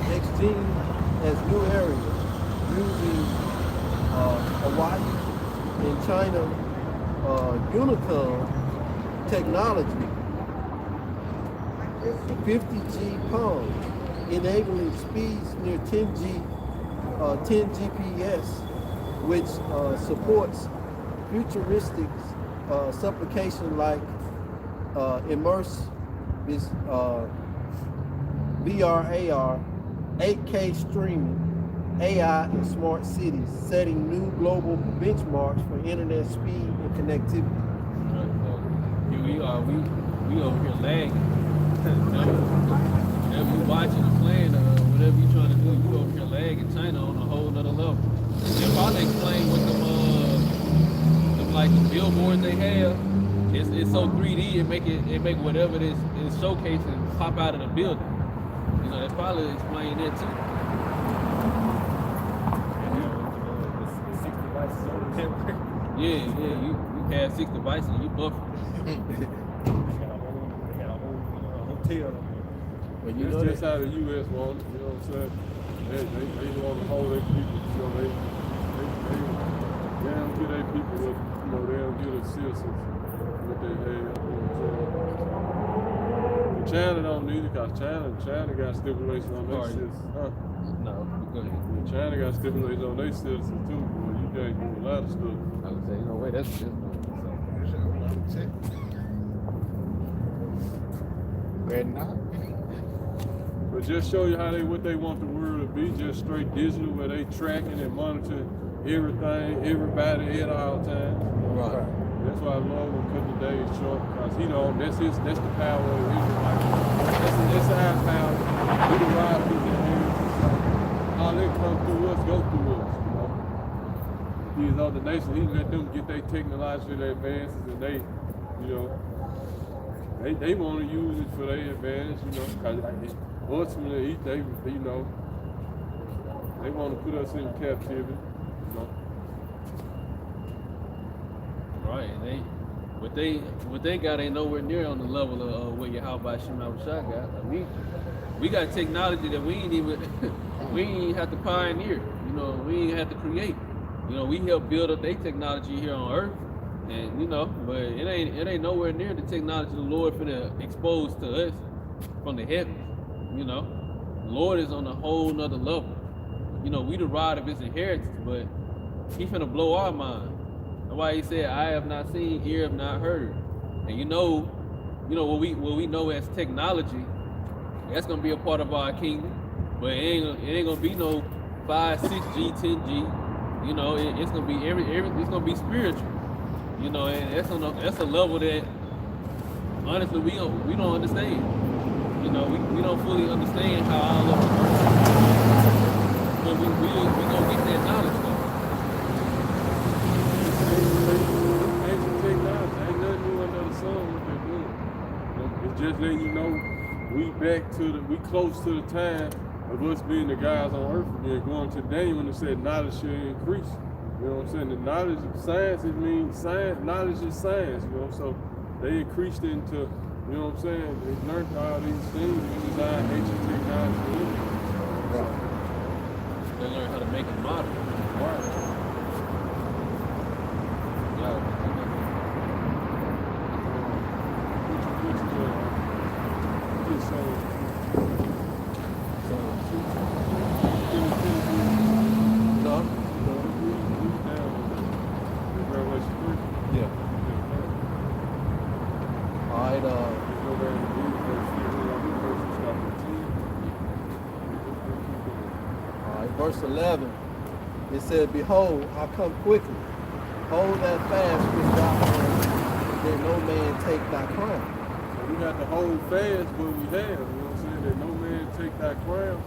X-Gene as new areas using Hawaii and China Unicom technology, 50G PON, enabling speeds near 10 GPS, which supports futuristic supplication like immerse this VR, AR, 8K streaming, AI in smart cities, setting new global benchmarks for internet speed and connectivity. We over here lagging. Whenever you watching or playing whatever you trying to do, you over here lagging. China on a whole nother level. They'll probably explain what them like the billboards they have. It's so 3D, it make whatever it is showcasing pop out of the building. You know, that's probably explaining that too. The 6 devices on the network. Yeah, you have 6 devices, you buffer. They got a whole hotel. But you That's know just that, how the U.S. wants it, you know what I'm saying? They want to hold their people, you know, they don't give their people what, you know, they don't give the citizens what they have, you know what I'm saying? China don't need it, because China got stipulations on their citizens, huh? No, go ahead. China got stipulations on their citizens too, boy. You can't do a lot of stuff. I would say, no way, that's just Better not. But just show you what they want the world to be, just straight digital, where they tracking and monitoring everything, everybody at all times. Right. That's why the Lord will cut the days short, because that's the power of Israel. That's our power. We the ride people in here. All they come through us, go through us. These other nations, he let them get their technological advances, and they want to use it for their advantage, because ultimately they want to put us in captivity, Right, and what they got ain't nowhere near on the level of what Yahweh Shema Shah got. Like we got technology that we ain't even have to pioneer. We ain't have to create. We help build up their technology here on Earth, and but it ain't nowhere near the technology the Lord finna expose to us from the heavens. The Lord is on a whole nother level. We the rod of his inheritance, but he finna blow our mind. That's why he said, "I have not seen, ear have not heard." And what we know as technology, that's gonna be a part of our kingdom, but it ain't gonna be no 5, 6G, 10G. It's gonna be it's gonna be spiritual. And that's a level that honestly we don't understand. We don't fully understand how all of it works. But we gonna get that knowledge though. ancient technology, ain't nothing new under the sun what they're doing. It's just letting you know we close to the time of us being the guys on earth again, going to Daniel when it said knowledge shall increase. You know what I'm saying? The knowledge of science, it means science, knowledge is science, so they increased into, you know what I'm saying? They learned all these things and designed ancient technology. Right. They learn how to make it modern. Right. Verse 11, it said, "Behold, I come quickly. Hold that fast which thou hast, that no man take thy crown." So we got to hold fast what we have, that no man take thy crown.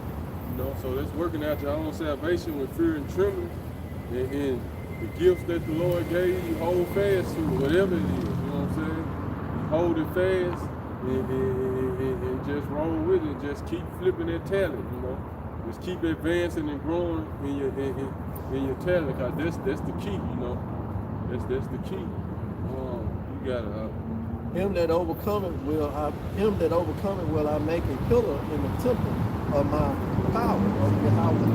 So that's working out your own salvation with fear and trembling. And the gifts that the Lord gave you, hold fast to whatever it is, You hold it fast and just roll with it, just keep flipping that talent, Just keep advancing and growing in your talent, because that's the key, That's the key. You gotta Him that overcometh will I make a pillar in the temple of my power, of Yahweh,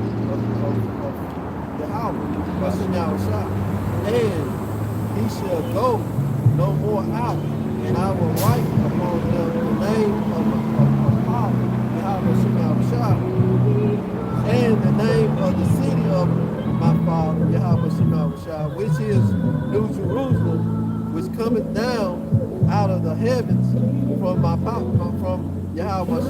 and he shall go no more out, and I will write upon him the name of power, Yahweh, and the name of the city of my father, Yahweh, which is New Jerusalem, which cometh down out of the heavens from my power, from Yahweh,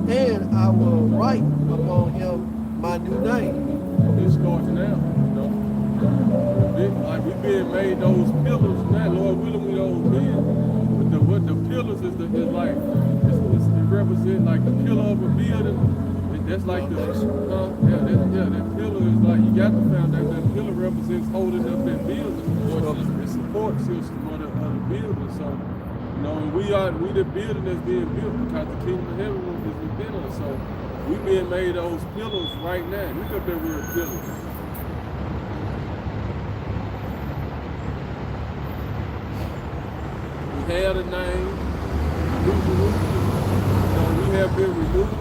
and I will write upon him my new name. It's starting now, Like we being made those pillars now, Lord willing, we those men. But what the pillars is like, it represents like the pillar of a building. That's like that pillar is like, you got the foundation. That pillar represents holding up that building. The support system of the building. So, we the building that's being built, because the kingdom of heaven is within us. So we being made those pillars right now. Look up that word pillars. We have the name, New Jerusalem. We have been renewed.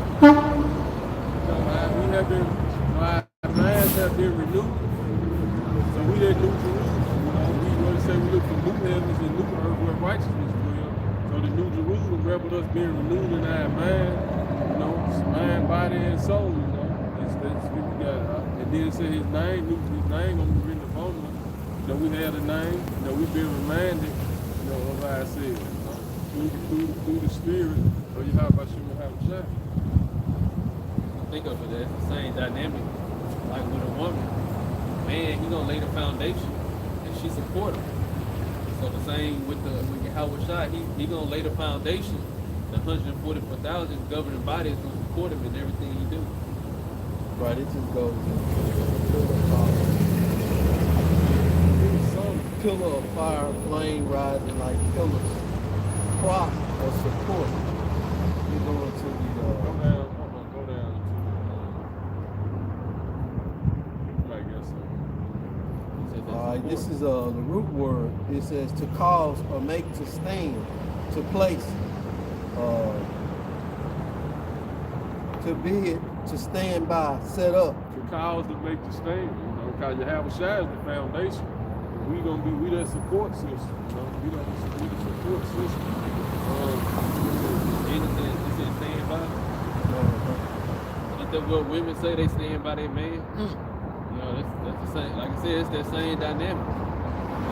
Our minds have been renewed. So we that New Jerusalem. We want to say we look for new heavens and new earth where righteousness dwells. So the New Jerusalem represents us being renewed in our mind, mind, body, and soul. That's what we got. And then it said his name gonna be written upon us. We have the name. We've been reminded, of our sins. through the spirit. So you have about you have a shot. Think of it as the same dynamic. Like with a woman, man, he gonna lay the foundation and she support him. So the same with Yahweh Shai, he gonna lay the foundation. The 144,000 governing body is gonna support him in everything he do. Right, it just goes into pillar of fire, flame rising like pillars, prop or support. You go into the Go down to I guess so. this is the root word. It says to cause or make to stand, to place, to bid, to stand by, set up. To cause to make the stand, because you have a shot as the foundation. We that support system, we the support system. It said stand by. Ain't that what women say, they stand by their man? That's the same. Like I said, it's that same dynamic.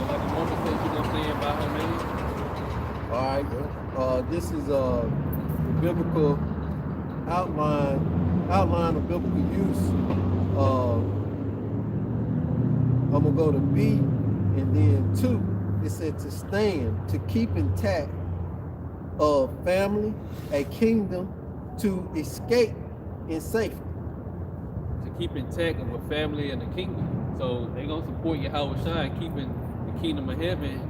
Like a woman says she gonna stand by her man. All right. This is the biblical outline of biblical use. I'm gonna go to B, and then 2. It said to stand, to keep intact, a family, a kingdom, to escape in safety. To keep intact of a family and a kingdom. So they gonna support Yahweh Shai keeping the kingdom of heaven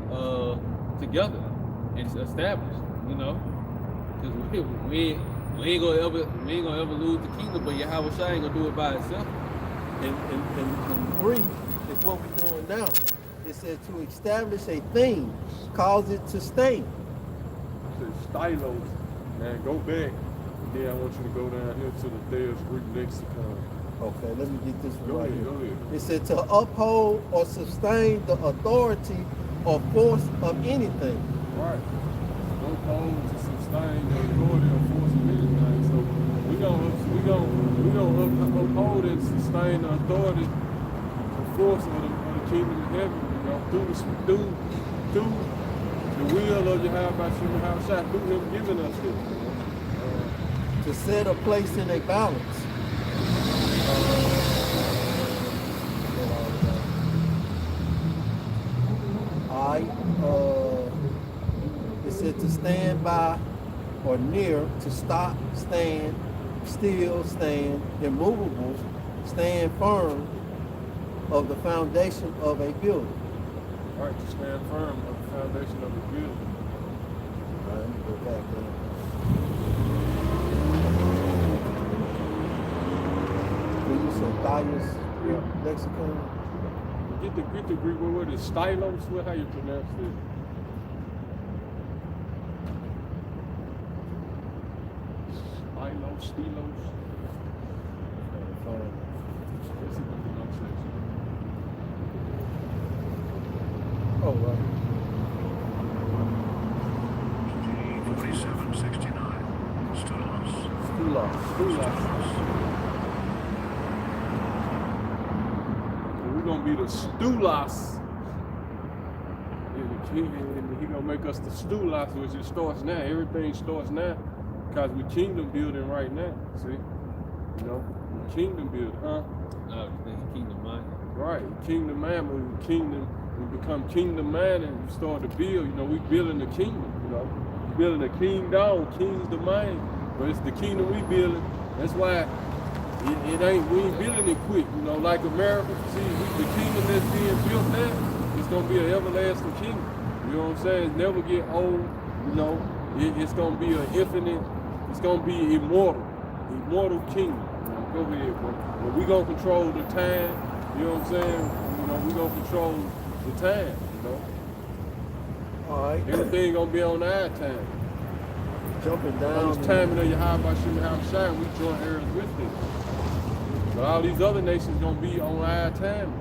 together and established. Because we ain't gonna ever lose the kingdom, but Yahweh Shai ain't gonna do it by itself. And 3 is what we're doing now. It says to establish a thing, cause it to stay. The stylos, man, go back. And then I want you to go down here to the Thayer's Greek lexicon. Okay, let me get this one Go right ahead, here. go ahead. It said to uphold or sustain the authority or force of anything. Right. Uphold to sustain the authority or force of anything. So we gonna uphold and sustain the authority and force of the kingdom of heaven, through the will of Yahweh Shai, through him giving us this. To set a place in a balance. It said to stand by or near, to stop, stand, still, stand, immovable, stand firm of the foundation of a building. All right, to stand firm on the foundation of the building. All right, let me go back there. You said Thayer's lexicon? Get the Greek word is stylos. How you pronounce it? Stilos. Let's see the pronunciation. Oh, right. 4769. Stulos. We're gonna be the Stulos. And he gonna make us the Stulos, which it starts now. Everything starts now. Because we kingdom building right now, see? Kingdom building, huh? Kingdom mind. Right, kingdom man, we become kingdom man and we start to build, we building the kingdom, building the kingdom, king's the mind, but it's the kingdom we building. That's why we ain't building it quick, like America. See, the kingdom that's being built now, it's gonna be an everlasting kingdom. You know what I'm saying? It's never get old, it's gonna be an infinite. It's gonna be immortal kingdom. Go ahead, bro. But we gonna control the time. You know what I'm saying? We gonna control the time. All right. Everything gonna be on our time. Jumping On down. this timing of Yahweh Shai, we join heirs with them. But all these other nations gonna be on our time.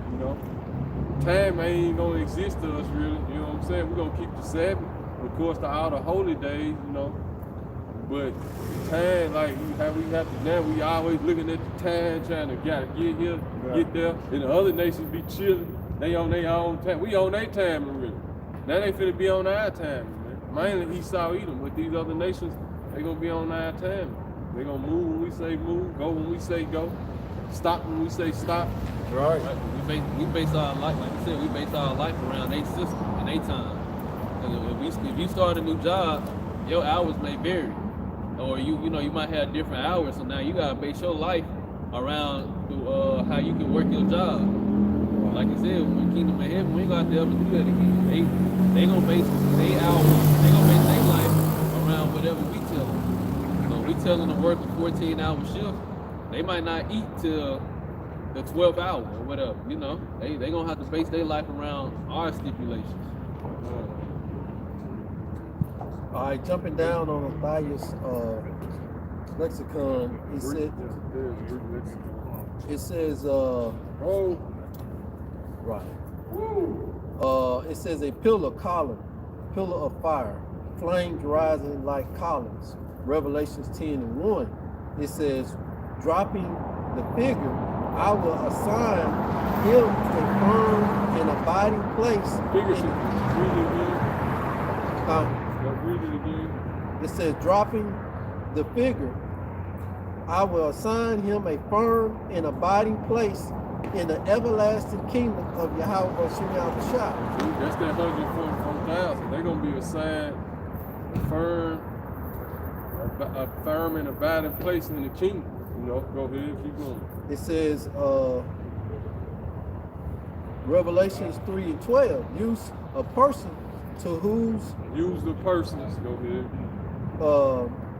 Time ain't gonna exist to us really. You know what I'm saying? We're gonna keep the Sabbath, of course, all the holy days. But time, like how we have to now, we always looking at the time, trying to get here, get there. And the other nations be chilling. They on their own time. We on their time already. Now they finna be on our time, man. mainly Esau Edom, but these other nations, they gonna be on our time. They gonna move when we say move, go when we say go, stop when we say stop. Right. Right. We base our life, like you said, we base our life around their system and their time. If you start a new job, your hours may vary, or you might have different hours. So now you gotta base your life around how you can work your job. Like I said, when Kingdom of Heaven, we ain't gonna have to ever do that again. They gonna base their hours, they gonna base their life around whatever we tell them. So we tell them to work a 14-hour shift. They might not eat till the 12th hour or whatever. They gonna have to base their life around our stipulations. All right, jumping down on Matthias lexicon, it says it says a pillar column, pillar of fire, flames rising like columns. Revelations 10:1. It says, dropping the figure, I will assign him a firm and abiding place. Figure should read it again. Read it again. It says, dropping the figure, I will assign him a firm and abiding place in the everlasting kingdom of Yahweh Shemel B'Shah. See, that's that 144,000. They're gonna be assigned a firm and abiding place in the kingdom. Go ahead, keep going. It says, Revelations 3:12, use a person to whose use the persons. Go ahead.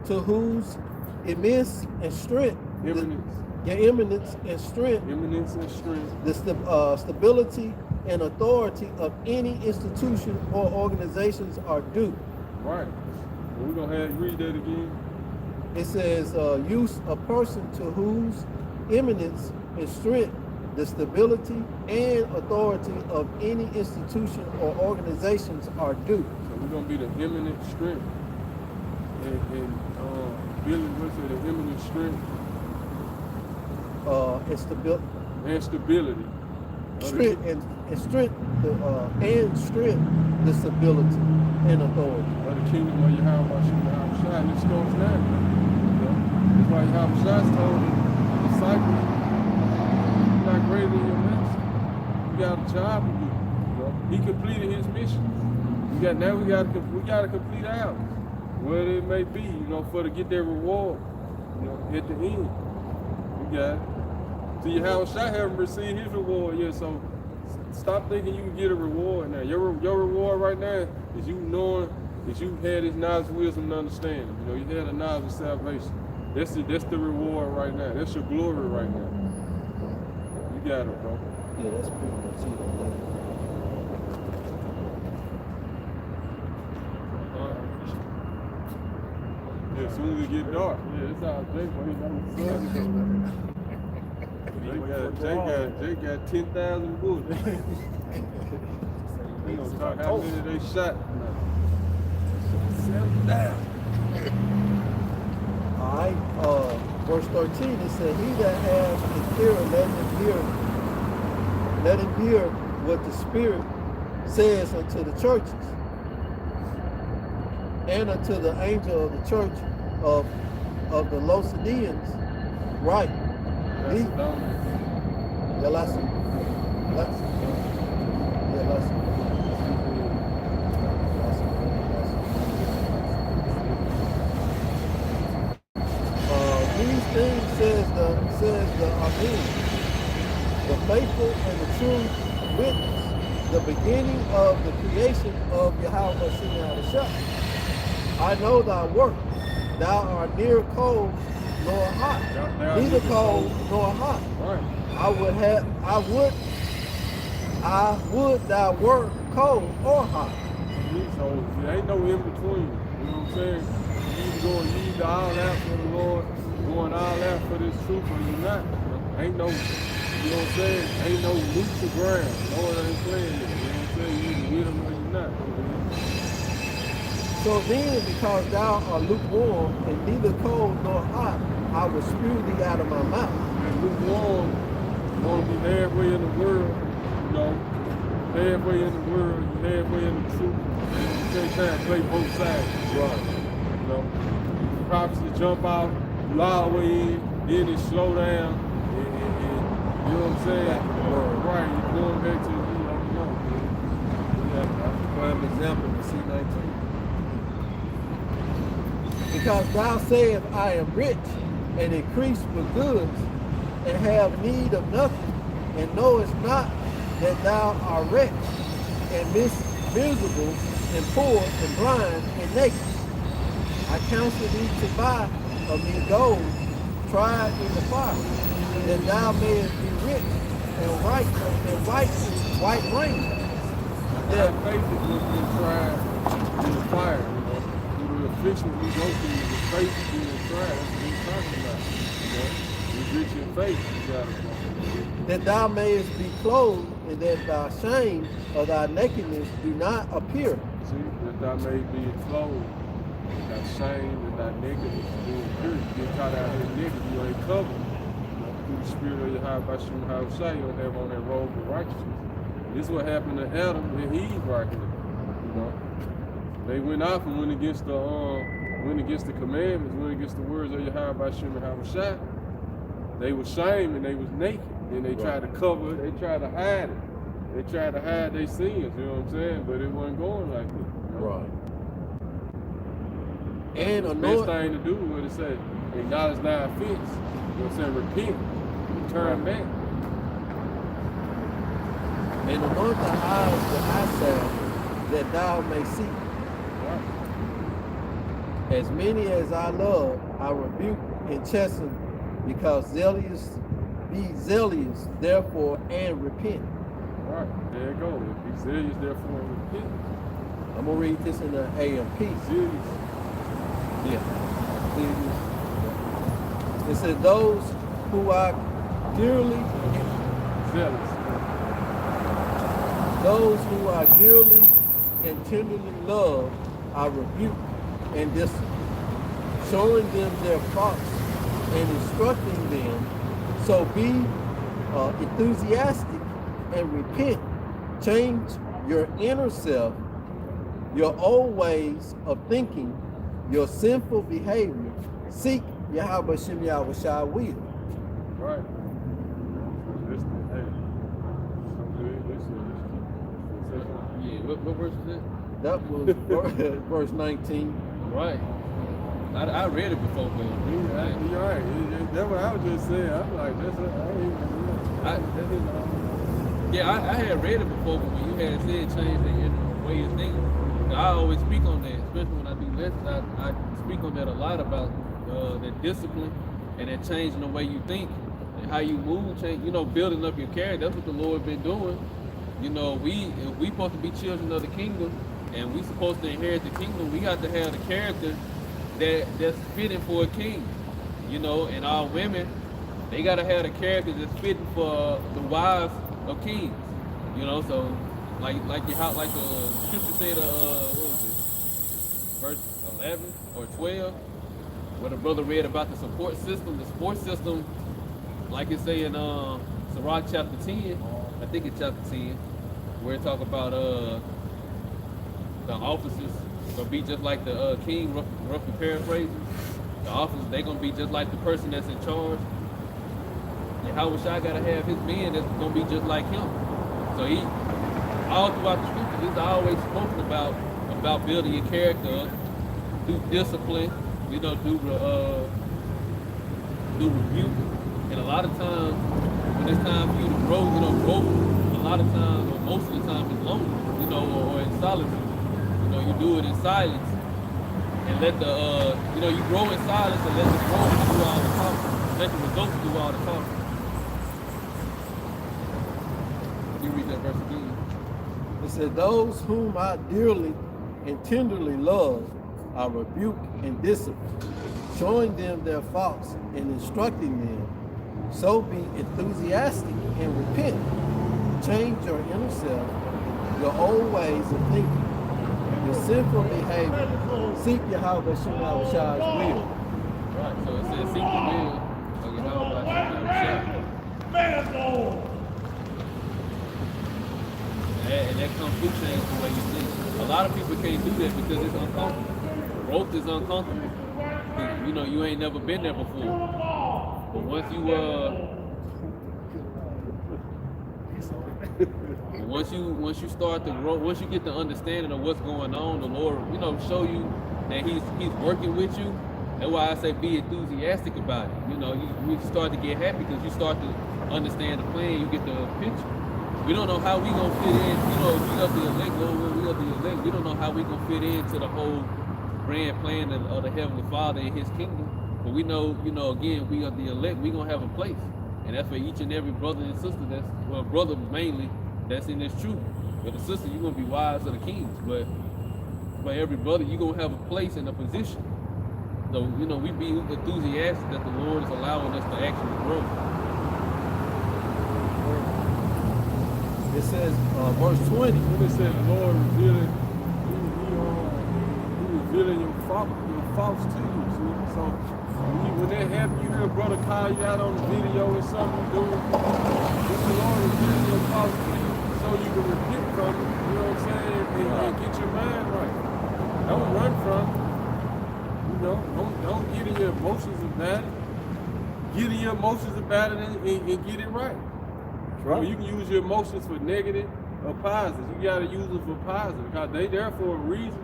To whose immense and strength, eminence and strength, the stability and authority of any institution or organizations are due. Right. We're gonna have you read that again. It says, use a person to whose eminence and strength, the stability and authority of any institution or organizations are due. So we're gonna be the eminent strength and Billy, what's it? The eminent strength and stability. And stability. Strength and strength, the stability and authority. Of the kingdom of Yahweh Shai, and it starts now. That's why Yahweh told the disciples, you're not greater than your master. You got a job to do. He completed his mission. We gotta complete ours. Whatever it may be, for to get their reward, at the end. We got it. So Yahweh Shai haven't received his reward yet, so stop thinking you can get a reward now. Your reward right now is you knowing that you had his knowledge, wisdom, and understanding. You had a knowledge of salvation. That's the reward right now. That's your glory right now. You got it, bro. Yeah, that's pretty much it. Yeah, as soon as it get dark. Yeah, it's how Jake when he's on the sun. Jake got 10,000 bullets. They gonna talk how many they shot. 7 down. All right, verse 13, it said, he that has an ear, let him hear what the Spirit says unto the churches, and unto the angel of the church of the Laodiceans, right? These things says the Amen, the faithful and the true witness, the beginning of the creation of Yahweh Shemel B'Shah. I know thy work. Thou art neither cold nor hot. Neither cold nor hot. Right. I would thou wert cold or hot. So there ain't no in between. You know what I'm saying? You either all out for the Lord, going all out for this truth, or you're not. Ain't no, you know what I'm saying? Ain't no neutral ground. Lord ain't playing it. You know what I'm saying? You either with him or you're not. So then, because thou art lukewarm and neither cold nor hot, I will spew thee out of my mouth. And lukewarm, you want to be halfway in the world, halfway in the world, you halfway in the truth. can't try to play both sides. Right. You know, prophets jump out, you all the way in, then it slow down, and you know what I'm saying? Right, you're going back to, Prime example in C19. Because thou sayest, I am rich and increase with goods, and have need of nothing, and knowest not that thou art wretched, and miserable, and poor, and blind, and naked. I counsel thee to buy of me gold, tried in the fire, that thou mayest be rich, and white raiment. that faith is what's been tried in the fire, you know. Through the affliction we go through, the faith is being tried. That's what we're talking about. You know, we're rich in faith, you gotta that thou mayest be clothed, and that thy shame or thy nakedness do not appear. see, that thou may be clothed, and thy shame and thy nakedness do appear. You get caught out here naked, you ain't covered. You know, through the spirit of your high by Shem Hashai, you don't have on that robe of righteousness. This is what happened to Adam and Eve right here. You know, they went off and went against the commandments, went against the words of Yahweh by Shem Hashai. They were shamed and they was naked. Then they tried to cover it, they tried to hide it. They tried to hide their sins, you know what I'm saying? But it wasn't going like that. You know? Right. And The best thing to do is what it said, acknowledge thy offense. You know what I'm saying? Repent, turn back. and anoint thy eyes with eye salve, that thou may see. Right. As many as I love, I rebuke and chasten, because be zealous, therefore, and repent. Right, there you go. Be serious, therefore, repent. I'm gonna read this in the AMP. Serious. Yeah. It says, those who are dearly, Zealous. those who are dearly and tenderly loved, I rebuke and discipline, showing them their faults and instructing them. So be enthusiastic and repent. Change your inner self, your old ways of thinking, your sinful behavior. Seek Yahweh Shem Yahweh Shai will. Right. Listen, hey. Listen. Yeah, what verse is that? That was verse 19. Right. I read it before, but You're right. That's what I was just saying. I'm like, I had read it before, but when you had said change the inner way of thinking, I always speak on that, especially when I do lessons. I speak on that a lot about that discipline and that changing the way you think and how you move, change. You know, building up your character. That's what the Lord been doing. You know, we supposed to be children of the kingdom, and we supposed to inherit the kingdom. We got to have the character that's fitting for a king. You know, and our women, they got to have the character that's fitting for the wives of kings. You know, so like the scripture said, what was it, verse 11 or 12, where the brother read about the support system. The support system, like it say in Sirach chapter 10, I think it's chapter 10, where it talk about the officers gonna be just like the king, roughly paraphrasing. The officers, they gonna be just like the person that's in charge. And Yahweh Shai gotta have his men that's gonna be just like him. So he, all throughout the scriptures, it's always spoken about building your character through discipline, you know, through rebuke. And a lot of times, when it's time for you to grow, you know, growth, a lot of times, or most of the time, is lonely, you know, or in solitude. You know, you do it in silence, and let the, you know, you grow in silence and let the growth do all the talking. Let the results do all the talking. You read that verse again. It said, those whom I dearly and tenderly love, I rebuke and discipline, showing them their faults and instructing them. So be enthusiastic and repent. Change your inner self, your old ways of thinking, your sinful behavior. Seek Yahweh Shem Yahweh Shai's will. Right, so it says, seek the will of Yahweh Shai. And that comes through change the way you think. A lot of people can't do that because it's uncomfortable. Growth is uncomfortable. You know, you ain't never been there before. But once you start to grow, once you get the understanding of what's going on, the Lord, you know, show you that He's working with you. That's why I say be enthusiastic about it. You know, you start to get happy because you start to understand the plan. You get the picture. We don't know how we gonna fit in. You know, we are the elect, we are the elect. We don't know how we gonna fit into the whole grand plan of the Heavenly Father and His kingdom. But we know, you know, again, we are the elect. We gonna have a place, and that's for each and every brother and sister. Brother mainly. That's in this truth. But the sister, you're gonna be wise of the kings. But for every brother, you're gonna have a place and a position. So, you know, we be enthusiastic that the Lord is allowing us to actually grow. It says, verse 20. When it says the Lord revealing, he revealing your faults to you. See? So when that happens, you hear a brother call you out on the video or something you doing, it's the Lord revealing your faults to you so you can repent from it. You know what I'm saying? And get your mind right. Don't run from it. You know, don't get in your emotions about it. Get in your emotions about it and get it right. Right. You can use your emotions for negative or positive. You gotta use them for positive because they there for a reason.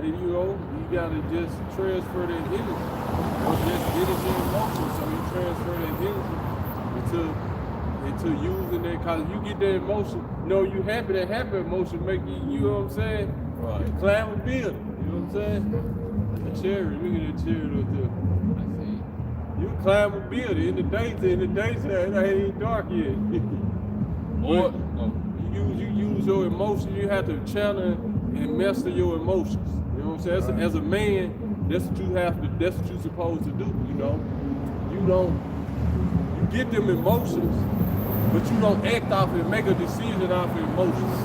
And, you know, you gotta just transfer that energy. Or just energy and emotion. So you transfer that energy into using that, because you get that emotion, you know, you happy, that happy emotion make you, you know what I'm saying? Right. You climb a building, you know what I'm saying? A chariot, look at that chariot up there. I see. You climb a building in the daytime, it ain't dark yet. Or you use your emotions. You have to channel and master your emotions. You know what I'm saying? As a man, that's what you have to. That's what you're supposed to do. You know, you get them emotions, but you don't act off it. Make a decision off of emotions.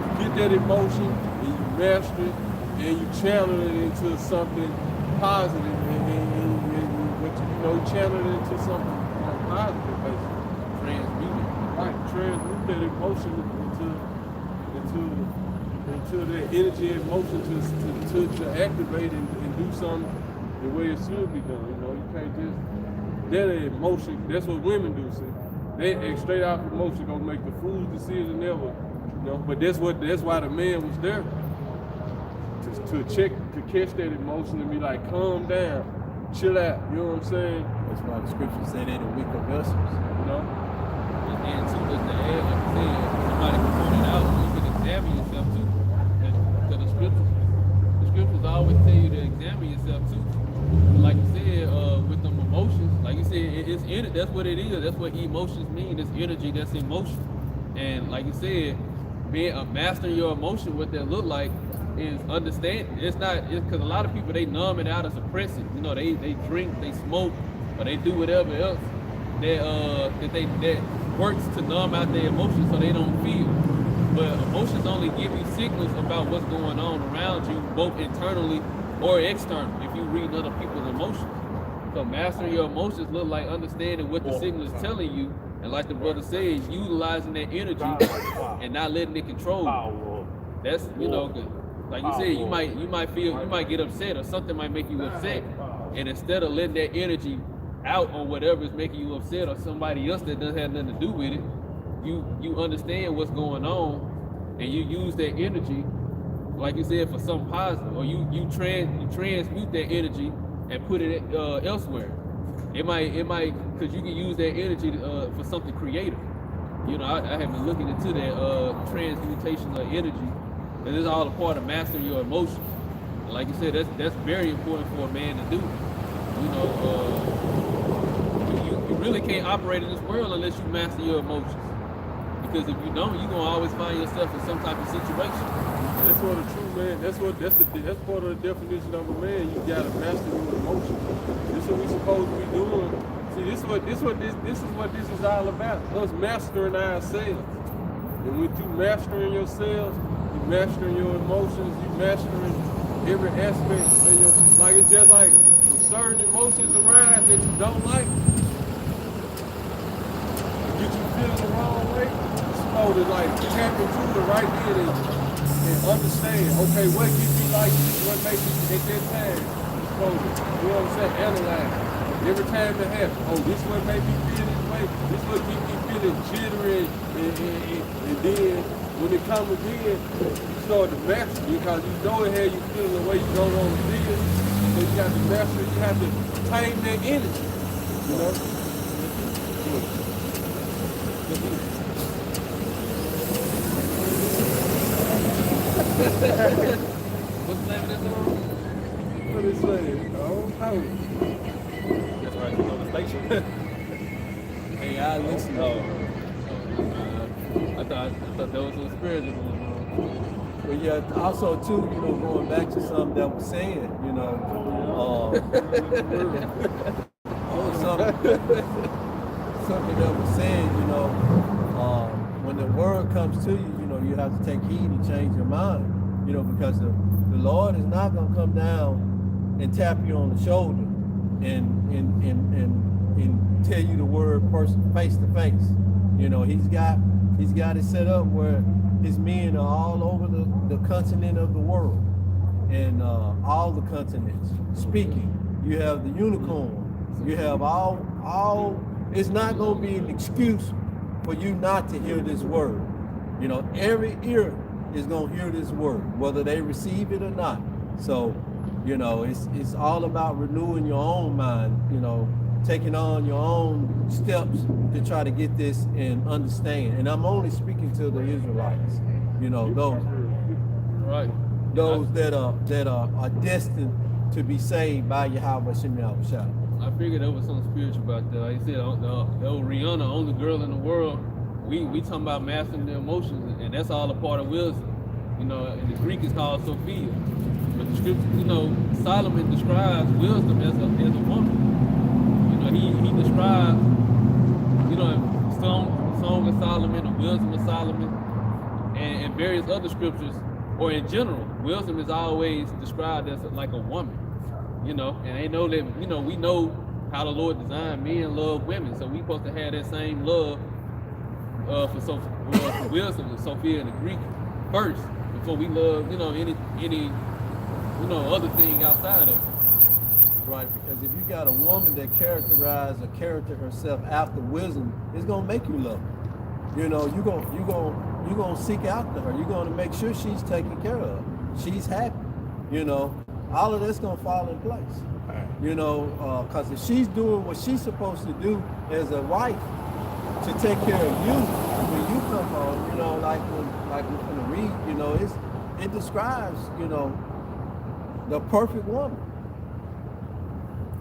You get that emotion and you master it, and you channel it into something positive, but you know, channel it into something positive, basically. Transmute it. Right, transmute that emotion into that energy and motion to activate and do something the way it should be done. You know, you can't just that emotion. That's what women do. See, they act straight out of emotion, gonna make the fool's decision ever. You know, but that's why the man was there to catch that emotion and be like, calm down, chill out. You know what I'm saying? That's why the scripture said they're the weaker vessels. You know. And too, just to add, like I said, somebody can point it out, you can examine yourself too. Because the scriptures always tell you to examine yourself too. Like you said, with them emotions, like you said, it's in it. That's what it is. That's what emotions mean. It's energy. That's emotion. And like you said, being a master of your emotion, what that look like is understand. It's because a lot of people, they numb it out and suppress it. You know, they drink, they smoke, or they do whatever else that works to numb out their emotions so they don't feel. But emotions only give you signals about what's going on around you, both internally or external, if you read other people's emotions. So mastering your emotions look like understanding what the signal is telling you, and like the brother said, utilizing that energy and not letting it control you. That's, you know, like you said, you might get upset, or something might make you upset, and instead of letting that energy out on whatever is making you upset, or somebody else that doesn't have nothing to do with it, you understand what's going on, and you use that energy, like you said, for something positive, or you transmute that energy and put it elsewhere. It might, because you can use that energy for something creative. You know, I have been looking into that transmutation of energy, and it's all a part of mastering your emotions. And like you said, that's very important for a man to do. You know, you really can't operate in this world unless you master your emotions. Because if you don't, you're gonna always find yourself in some type of situation. That's what a true man. That's part of the definition of a man. You gotta master your emotions. This is what we supposed to be doing. See, this is what this is all about. Us mastering ourselves. And with you mastering yourselves, you mastering your emotions, you mastering every aspect of your. Like it's just like certain emotions arise that you don't like, get you feeling the wrong way. You're supposed to like tap into the right then and understand, okay, what gets me like this, what makes me at that time, so, you know what I'm saying, analyze. Every time it happens, oh, this what make me feel this way, this what keep me feeling jittery, and then when it comes again, you start to master because you know how you feel the way you don't want to feel. So you got to master, you have to tame that energy, you know? What's the name of this song? What is it? Oh, That's right, you know the station. Hey, I listen. I thought that was some spiritual one. But yeah, also too, you know, going back to something that was saying, you know, something that was saying, you know, when the word comes to you, you know, you have to take heed and change your mind, you know, because the Lord is not going to come down and tap you on the shoulder and tell you the word face to face. You know, he's got it set up where his men are all over the continent of the world and all the continents speaking. You have the unicorn. You have all. It's not going to be an excuse for you not to hear this word. You know, every ear is going to hear this word, whether they receive it or not. So, you know, it's all about renewing your own mind, you know, taking on your own steps to try to get this and understand. And I'm only speaking to the Israelites, you know, those that are destined to be saved by Yahweh Shem Yahushua. I figured there was something spiritual about that. Like you said, the Rihanna, only girl in the world. We talking about mastering the emotions, and that's all a part of wisdom. You know, in the Greek it's called Sophia. But the scripture, you know, Solomon describes wisdom as a woman. You know, he describes, you know, Song of Solomon, the Wisdom of Solomon, and various other scriptures, or in general, wisdom is always described as like a woman. You know, and they know that, you know, we know how the Lord designed men love women, so we supposed to have that same love for wisdom and Sophia in the Greek first, before we love, you know, any you know, other thing outside of it. Right, because if you got a woman that characterizes or character herself after wisdom, it's gonna make you love her. You know, you're gonna seek after her. You're gonna make sure she's taken care of. She's happy. You know, all of that's gonna fall in place. You know, because if she's doing what she's supposed to do as a wife to take care of you when you come home, you know, like we're gonna read, you know, it describes, you know, the perfect woman.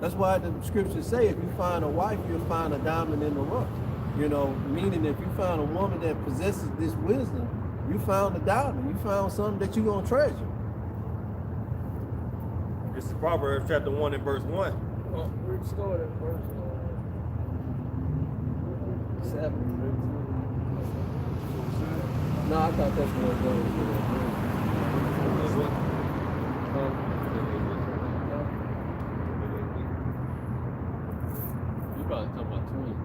That's why the scriptures say if you find a wife, you'll find a diamond in the rough. You know, meaning if you find a woman that possesses this wisdom, you found a diamond. You found something that you're going to treasure. This is Proverbs chapter 1 and verse 1. Well, we started at verse 7. No, I thought that's what it goes. You probably talking about twins.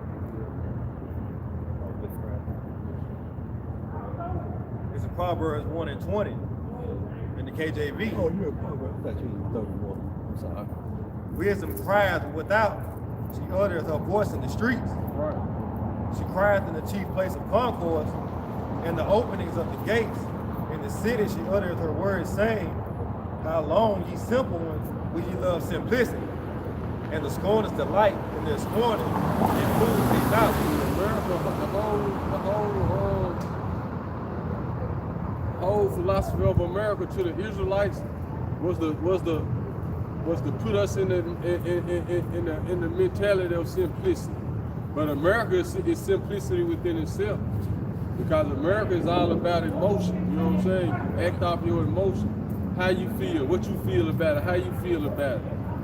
This is Proverbs 1 and 20 in the KJV. Oh, you're a proverb. I thought you were 31. I'm sorry. Wisdom cries without, she utters her voice in the streets. right. She cries in the chief place of concourse, in the openings of the gates. In the city she utters her words, saying, how long, ye simple ones, will ye love simplicity? And the scorners delight in their scorning, and fools they not. The whole philosophy of America to the Israelites was to put us in the mentality of simplicity. But America is simplicity within itself, because America is all about emotion. You know what I'm saying? Act off your emotion, how you feel, what you feel about it, how you feel about it.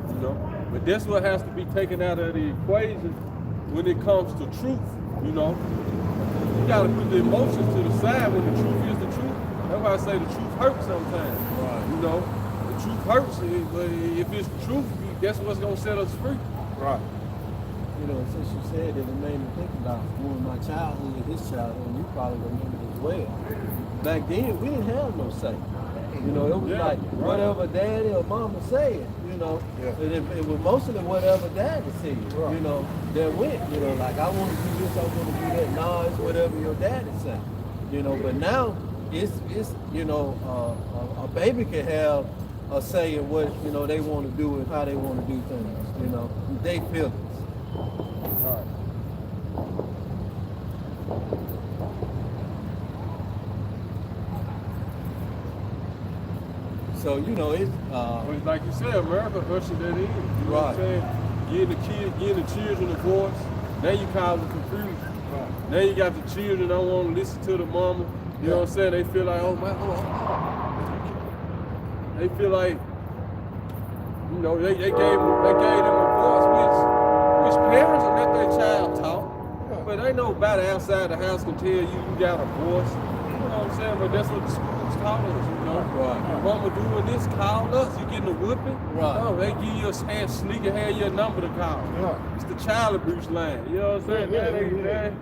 You know. But that's what has to be taken out of the equation when it comes to truth. You know, you got to put the emotions to the side when the truth is the truth. That's why I say the truth hurts sometimes. Right. You know, the truth hurts, but if it's the truth, that's what's gonna set us free. Right. you know, since you said it, it made me think about during my childhood, his childhood, and you probably remember it as well. Back then, we didn't have no say. You know, it was like whatever daddy or mama said, you know, and it was mostly whatever daddy said, you know, that went, you know, like I want to do this, I want to do that. No, it's whatever your daddy said, you know, but now it's you know, a baby can have a say in what, you know, they want to do and how they want to do things, you know, they feel it. So, you know, it's like you said, America ushered that in. You know what I'm saying? Getting the children a voice. Now you cause the confusion. Now you got the children don't want to listen to the mama. You know what I'm saying? They feel like, oh my, they feel like, you know, they gave them a voice, which parents will let their child talk. But they know about outside the house can tell you got a voice. You know what I'm saying? But that's what the schools taught us, you know. Your mama doing this, call us, you getting a whipping. No, they give you a sneak and have your number to call. It's the child abuse line. You know what I'm saying?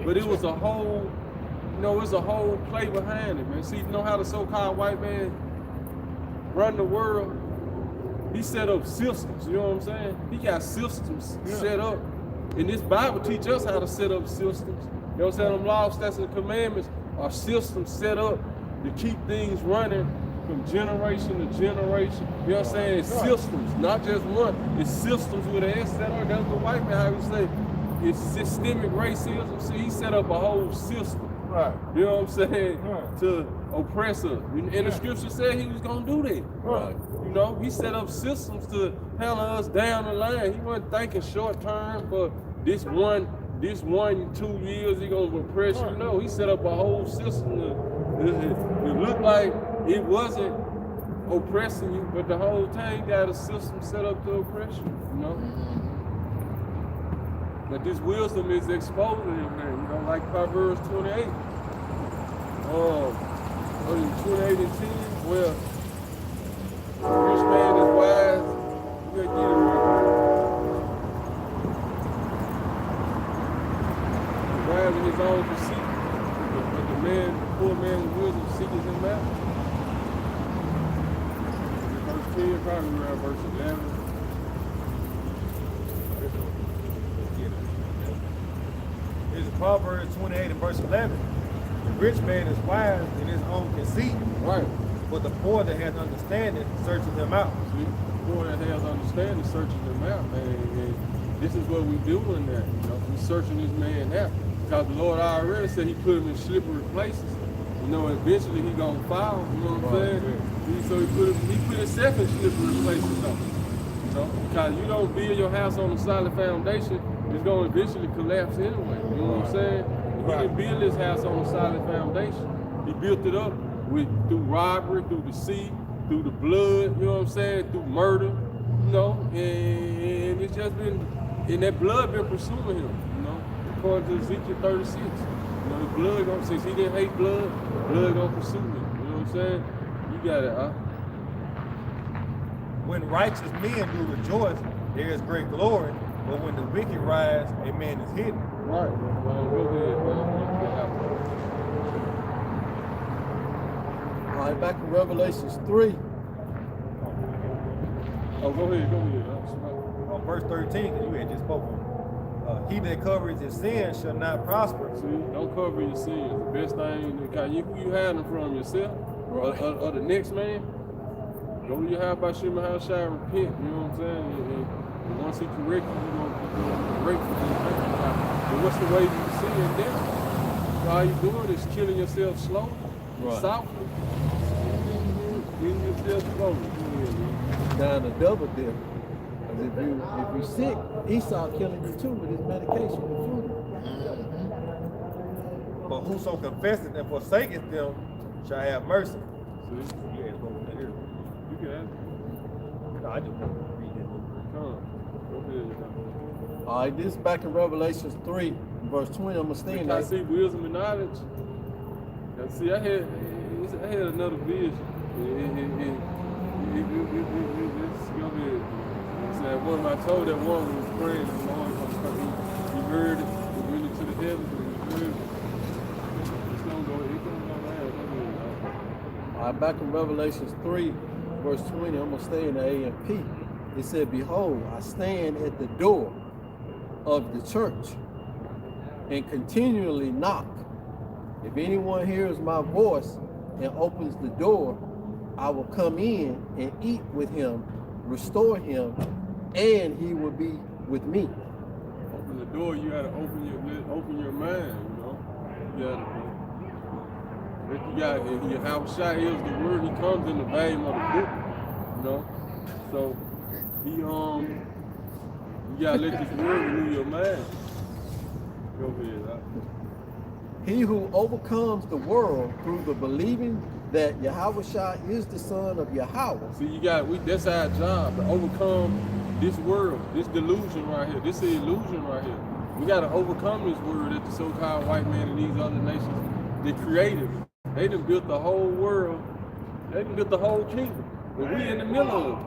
But it was a whole, you know, it's a whole play behind it, man. See, you know how the so-called white man run the world? He set up systems, you know what I'm saying? He got systems set up. And this Bible teach us how to set up systems. You know what I'm saying? Them laws, statutes, and commandments are systems set up to keep things running from generation to generation. You know what I'm saying? It's systems, not just one. It's systems with an S set up. That's the white man, how we say. It's systemic racism. See, he set up a whole system. You know what I'm saying? To oppress us. And the scripture said he was going to do that. You know, he set up systems to handle us down the line. He wasn't thinking short term for this 1, 2 years he gonna oppress you. No, he set up a whole system to look like it wasn't oppressing you, but the whole time got a system set up to oppress you, you know? But this wisdom is exposing him, man, you know, like Proverbs 28. 28 and 10, well, the rich man is wise, you gotta get him right. Wise in his own conceit, but the poor man with wisdom seeketh him out. Verse 10, probably around verse 11. It's Proverbs 28 and verse 11. The rich man is wise in his own conceit. But the poor that has understanding searches them out. See, the poor that has understanding searches them out, man. And this is what we doing there. You know, we searching this man out. Because the Lord already said he put him in slippery places. You know, eventually he gonna fall, you know what I'm saying? So he put himself in slippery places though. You know, because you don't build your house on a solid foundation, it's gonna eventually collapse anyway. You know what I'm saying? He didn't build his house on a solid foundation. He built it up through robbery, through deceit, through the blood, you know what I'm saying, through murder, you know, and it's just been, and that blood been pursuing him, you know, according to Ezekiel 36. You know, the blood gonna, since he didn't hate blood, blood gonna pursue him, you know what I'm saying? You got it, When righteous men do rejoice, there is great glory, but when the wicked rise, a man is hidden. Right. Well, go ahead, All right, back in Revelations 3. Oh, go ahead. On verse 13, because you had just spoken. He that covers his sin shall not prosper. See, don't cover your sins. The best thing, because who you hiding from, yourself or the next man? Go to your house by Shema House, shout, repent, you know what I'm saying? And once he corrects you, you're going to break for him. But what's the way you can sin then? All you doing is killing yourself slowly, softly. Killing yourself slowly. Down the double dip. Because if you're sick, Esau killing you too with his medication and food. But whoso confesseth and forsaketh them shall have mercy. See? Yeah, go here. You can ask. No, I just want to read it. Come on. Go ahead. All right, this is back in Revelations 3, verse 20. I'm going to stand I there. see wisdom and knowledge. Now, see, I had another vision. It's gonna be. One I told that woman was praying, the Lord gonna come heard it, we went into the heavens, and we heard it. It's gonna go down. All right, back in Revelations 3, verse 20, I'm going to stay in the A and P. It said, behold, I stand at the door of the church and continually knock. If anyone hears my voice and opens the door, I will come in and eat with him, restore him, and he will be with me. Open the door, you gotta open your mind, you know. Your house shot is the word, he comes in the volume of the book, you know. So you gotta let this word renew your mind. Go ahead, huh? He who overcomes the world through the believing that Yahushua is the son of Yahweh. See, that's our job, to overcome this world, this delusion right here, this illusion right here. We got to overcome this world that the so-called white man and these other nations, they created. They done built the whole world. They done built the whole kingdom. But we in the middle of it.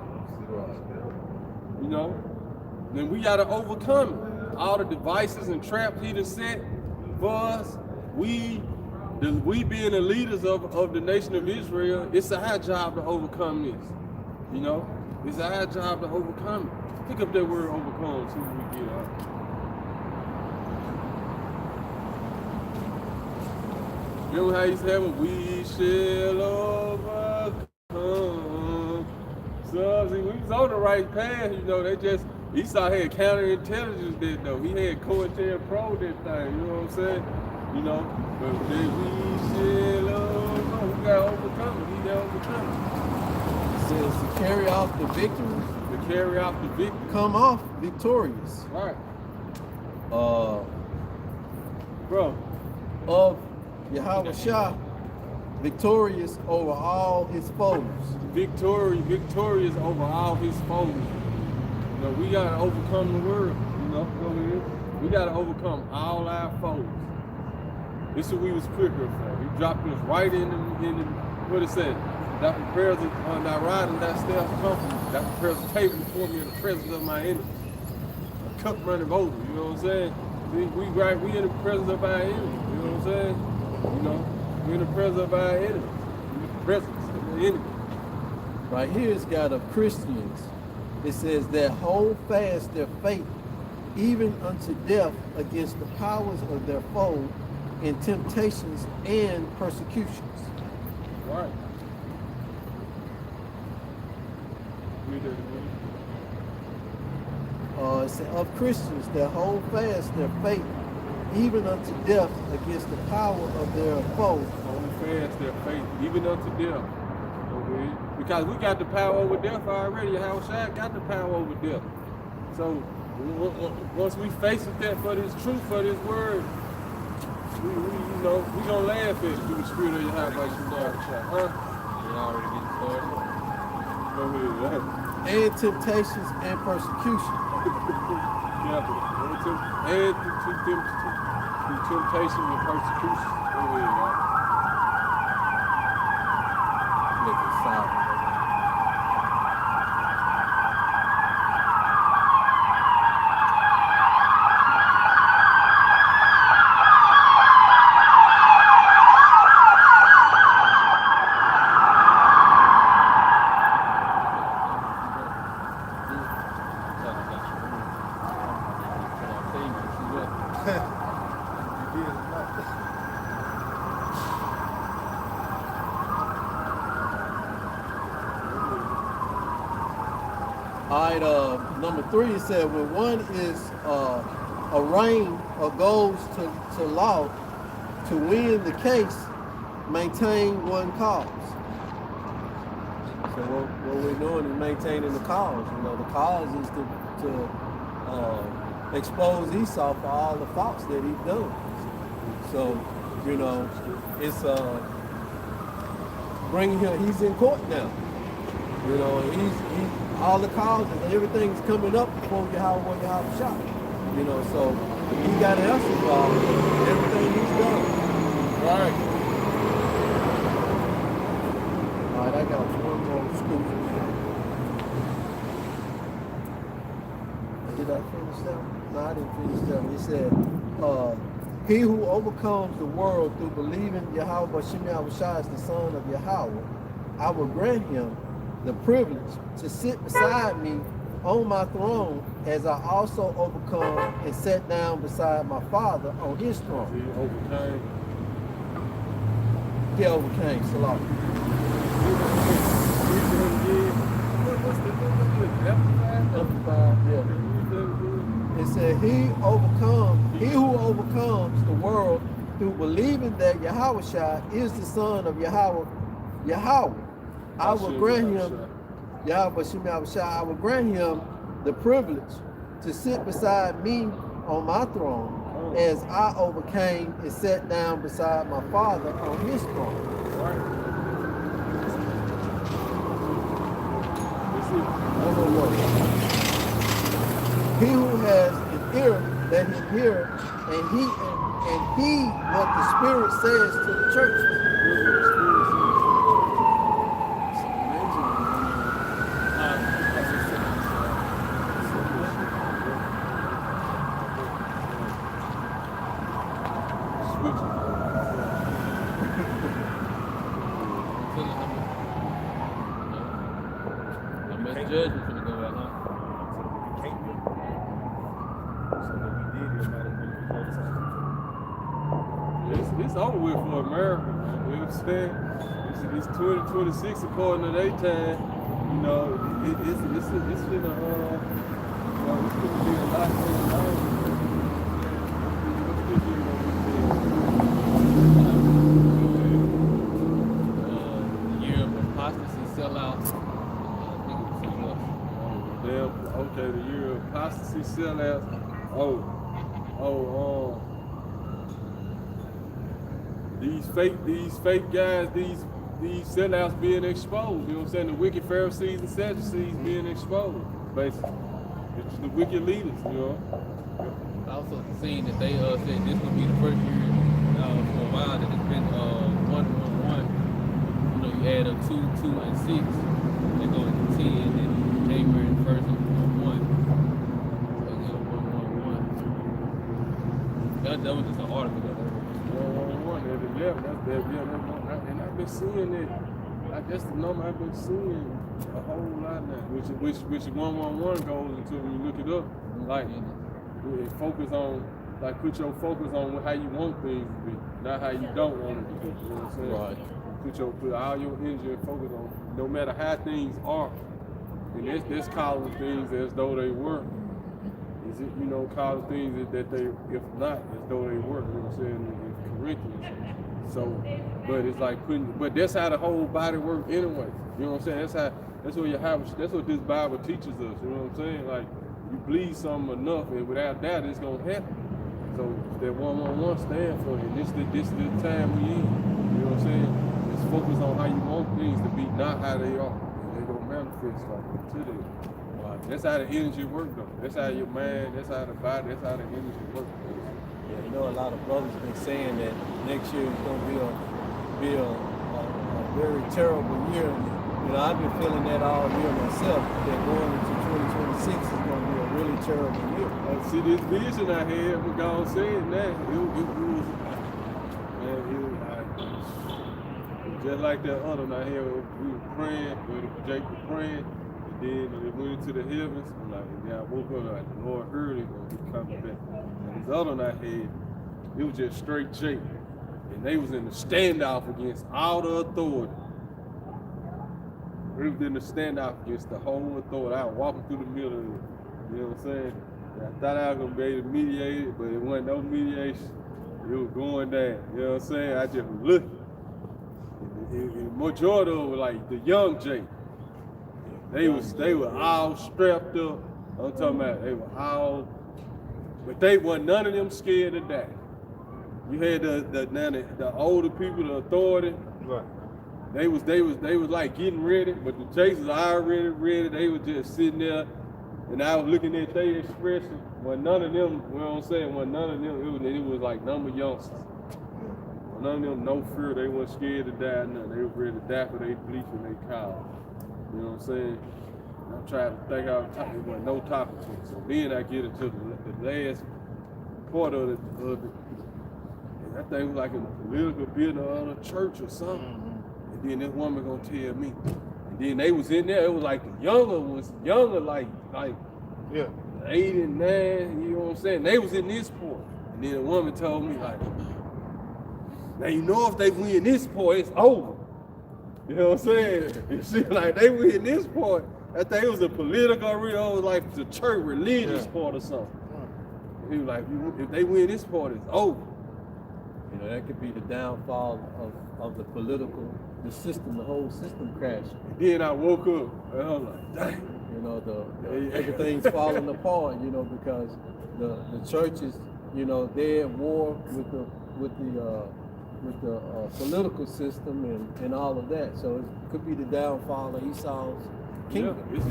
You know? Then we got to overcome it. All the devices and traps he done set for us. We being the leaders of the nation of Israel, it's our job to overcome this. You know? It's our job to overcome it. Pick up that word overcome, see what we get out. Remember how he said, we shall overcome. So, see, we was on the right path, you know, Esau had counterintelligence that though. He had COINTELPRO that thing, you know what I'm saying? You know, but then we shall overcome. We gotta overcome it, we gotta overcome it. It says to carry off the victory. To carry off the victory. Come off victorious. Right. Bro. Of Yahushua, victorious over all his foes. Victorious over all his foes. You know, we gotta overcome the world. You know, go ahead. We gotta overcome all our foes. This is what we was prepared for. He dropped us right in the what it said. That prepares thy rod and thy staff comfort. That prepares a table before me in the presence of my enemies. A cup running over. You know what I'm saying? We in the presence of our enemies. You know what I'm saying? You know, we're in the presence of our enemies. In the presence of the enemy. Right here it's got of Christians. It says that hold fast their faith even unto death against the powers of their foe in temptations and persecutions. Right. It says of Christians that hold fast their faith even unto death against the power of their foe. Hold fast their faith even unto death. Okay? Because we got the power over death already. Yahushua got the power over death. So once we face that for this truth, for this word, we gonna laugh at it through the spirit of Yahushua. Huh? We already getting started. Go ahead. And temptations and persecution. Yeah, and through temptation and persecution. Go ahead, man. Look at Solomon. All right, number 3, it said when one is arraigned or goes to law to win the case, maintain one cause. So what we're doing is maintaining the cause. You know, the cause is to expose Esau for all the faults that he's done. So, you know, it's bringing him. He's in court now. You know, and he's all the causes, everything's coming up before Yahweh shot. You know, so he got an answer for everything he's done. Right. All right, I got one more scripture. Did I finish that? No, I I didn't finish that. It said, he who overcomes the world through believing Yahweh Bashim Yahushua is the son of Yahweh, I will grant him the privilege to sit beside me on my throne, as I also overcome and sat down beside my Father on his throne. He overcame. He overcame, Salah. It said, he who overcomes the world through believing that Yahushua is the son of Yahweh, I will grant him, Yahweh Shem Yahushua, I will grant him the privilege to sit beside me on my throne, as I overcame and sat down beside my Father on his throne. He who has an ear, let him hear, and he what the Spirit says to the churches. Judgment finna go out, huh? It's over with for America, man. You know what I'm saying? It's 2026 according to their time. You know, it's finna it's gonna be a lot going on. The year of apostasy sellouts. Okay, the year of apostasy sellouts. These fake guys, these sellouts being exposed. You know what I'm saying? The wicked Pharisees and Sadducees being exposed, basically. It's the wicked leaders, you know. I also seen that they said this will be the first year for a while that it's been 1-1-1. You know, you add up 2, 2, and 6, they go into 10, and January 1st is 1-1. So you know, 1-1-1. That was just an article. 1-1-1 at 11. That's that. Yeah, and I've been seeing it. That's the number I've been seeing a whole lot now. Which 1-1-1 goes until when you look it up, like focus on, like put your focus on how you want things to be, not how you don't want it to be. You know what I'm saying? Right. Put all your energy and focus on no matter how things are. And that's calling things as though they were. Is it, you know, calling things that they, if not, as though they were. You know what I'm saying? In Corinthians. So, but it's like but that's how the whole body works anyway. You know what I'm saying? That's what this Bible teaches us. You know what I'm saying? Like, you bleed something enough, and without that, it's gonna happen. So that 1-1-1 stand for it. This is the time we in. You know what I'm saying? Just focus on how you want things to be, not how they are. They gonna manifest like today. That's how the energy works, though. That's how your mind, that's how the body, that's how the energy works. Yeah, you know, a lot of brothers been saying that next year is gonna be a very terrible year. You know, I've been feeling that all year myself. That going into 2026 is gonna be a really terrible year. See, this vision I had, we're gonna say it now. It was just like that other night here. We were praying, Jake was praying, and then it went into the heavens. I'm like, yeah, I woke up like the Lord heard it, and he coming back. And this other night here, it was just straight Jake. And they was in the standoff against all the authority. They was in the standoff against the whole authority. I was walking through the middle of it. You know what I'm saying? And I thought I was gonna be able to mediate it, but it wasn't no mediation. It was going down. You know what I'm saying? I just was looking. And majority of it was like the young Jake. They were all strapped up. I'm talking about they were all, but they wasn't none of them scared to die. You had the older people, the authority. Right. They was like getting ready, but the Jakes was already ready. They was just sitting there, and I was looking at their expression. When none of them, you know what I'm saying? When none of them, it was like number youngsters. When none of them, no fear. They weren't scared to die. Nothing. They were ready to die for their belief and their cause. You know what I'm saying? I'm trying to think out there wasn't no topic to it. So then I get into the last part of it. And I think it was like in a political building or a church or something. And then this woman gonna tell me. And then they was in there, it was like the younger like Yeah. 8 and 9, you know what I'm saying? They was in this part. And then the woman told me like, now you know if they win this part, it's over. You know what I'm saying? You see, like they win this part. I think it was a political arena, it was like the church religious part or something. He was like, if they win this part, it's over. You know, that could be the downfall of the political, the system, the whole system crashing. Then I woke up and I'm like, dang. You know, everything's falling apart. You know, because the churches, you know, they're at war with the political system and all of that. So it could be the downfall of Esau's kingdom. I was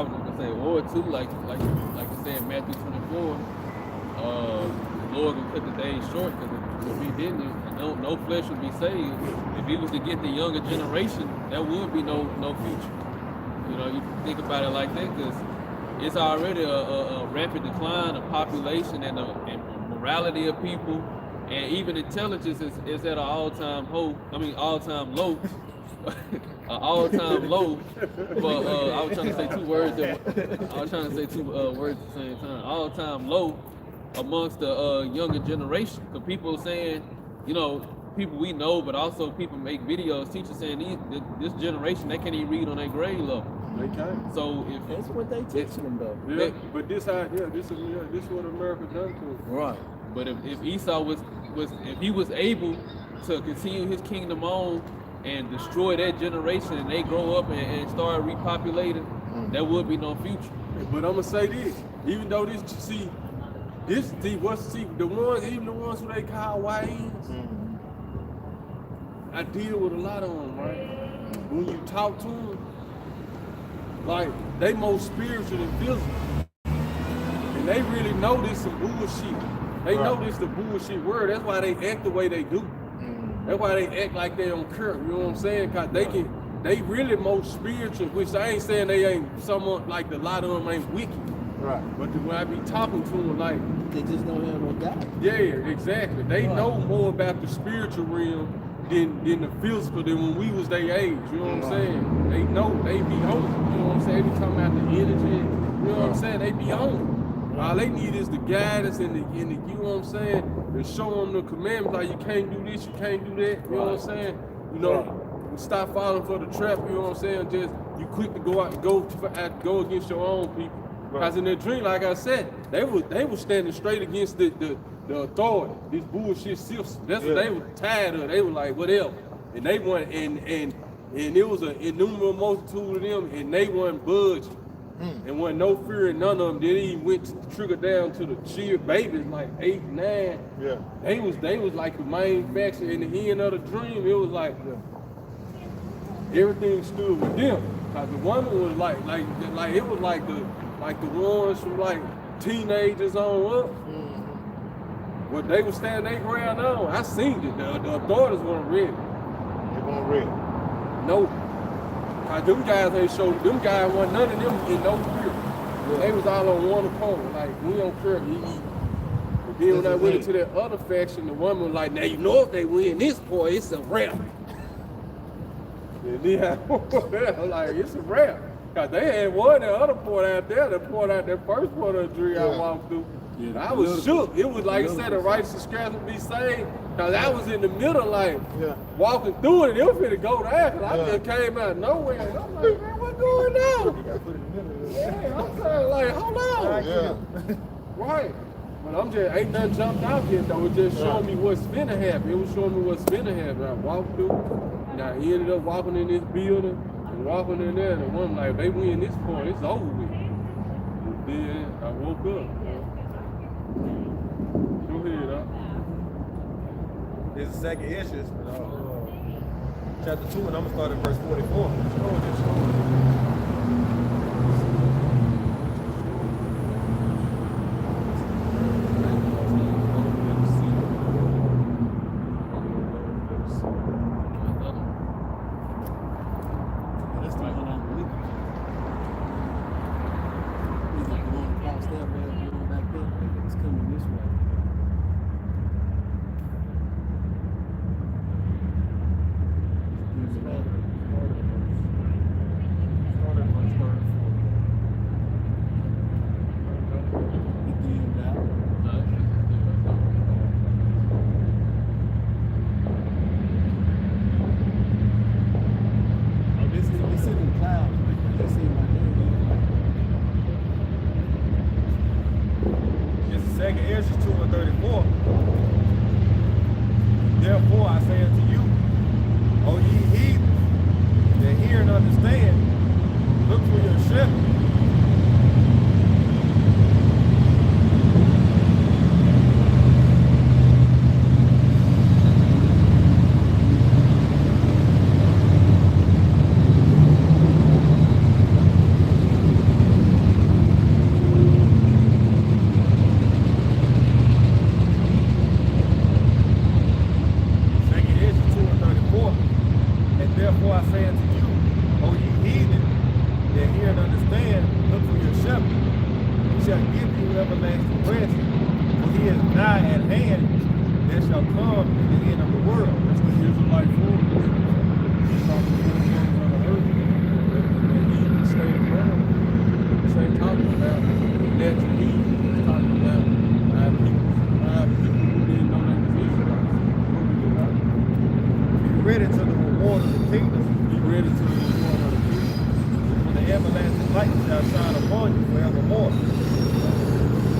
just gonna say, or too, like you said in Matthew 24, the Lord gonna cut the days short, because if he didn't, no flesh would be saved. If he was to get the younger generation, there would be no future. You know, you think about it like that, because it's already a rapid decline of population and morality of people, and even intelligence is at an all-time low. An all-time low. But I was trying to say two words. I was trying to say two words at the same time. All-time low amongst the younger generation. Because people saying, you know, people we know, but also people make videos, teachers saying this generation, they can't even read on their grade level. They can't. So if That's what they teach them though. Yeah, but this is what America done to us. Right. But if Esau if he was able to continue his kingdom on and destroy that generation, and they grow up and start repopulating, there would be no future. But I'm gonna say this, even though the ones who they call YNs, I deal with a lot of them, right? When you talk to them, like they more spiritual than physical, and they really know this some bullshit. They know this the bullshit word. That's why they act the way they do. That's why they act like they don't care. You know what I'm saying? Cause they really more spiritual. Which I ain't saying they ain't someone like a lot of them ain't wicked. Right. But when I be talking to them, like They just don't have no God. yeah, exactly. They know more about the spiritual realm than the physical than when we was their age. You know what I'm saying? They know they be on it. You know what I'm saying? They be talking about the energy. You know what I'm saying? They be on it. All they need is the guidance and the you know what I'm saying? To show them the commandments, like you can't do this, you can't do that. You know what I'm saying? You know, stop falling for the trap. You know what I'm saying? Just you quick to go out and go against your own people. Because in their dream, like I said, they were standing straight against the authority, this bullshit system. That's what they were tired of. They were like, whatever. And they went and it was an innumerable multitude of them, and they weren't budging. And wasn't no fear in none of them. Then he went to trigger down to the cheer babies, like 8, 9. Yeah. They was like the main faction. In the end of the dream, it was like everything stood with them. Cause the woman was like it was like the ones from like teenagers on up. What they was standing their ground on. I seen it. The authorities weren't ready. They weren't ready. No. Them guys ain't showed, them guys wasn't none of them in no fear. Yeah. They was all on one accord, like, we don't care. But then when I went into that other faction, the woman was like, now you know if they win this part, it's a wrap. And then I was like, it's a wrap. Cause they had won that other part out there, that first part of the dream I walked through. Yeah, I was shook. It was like I said, the righteous scratch would be saved. Cause I was in the middle, like walking through it, and it was finna go there. Cause I just came out of nowhere. And I'm like, man, what's going on? Yeah, I'm saying, like, hold on. Right. But I'm just ain't nothing jumped out yet though. It just showing me what's finna happen. It was showing me what's finna happen. I walked through, and I ended up walking in this building and walking in there, and the woman like, they win this point, it's over with. And then I woke up. Go ahead, huh? There's a second issue. Chapter 2, and I'm going to start at verse 44. saying to you, O ye heathen, that hear and understand, look for your shepherd. He shall give you everlasting rest, for he is nigh at hand, that shall come in the end of the world. That's the Israelite foremost. He's talking to the ones on the earth. And he stayed around. This ain't talking about natural heat. It's talking about our people who didn't know they was Israelites. What we do about it? Be ready to the reward of the kingdom, Be ready to the reward of the kingdom. for the everlasting light shall shine upon you forevermore.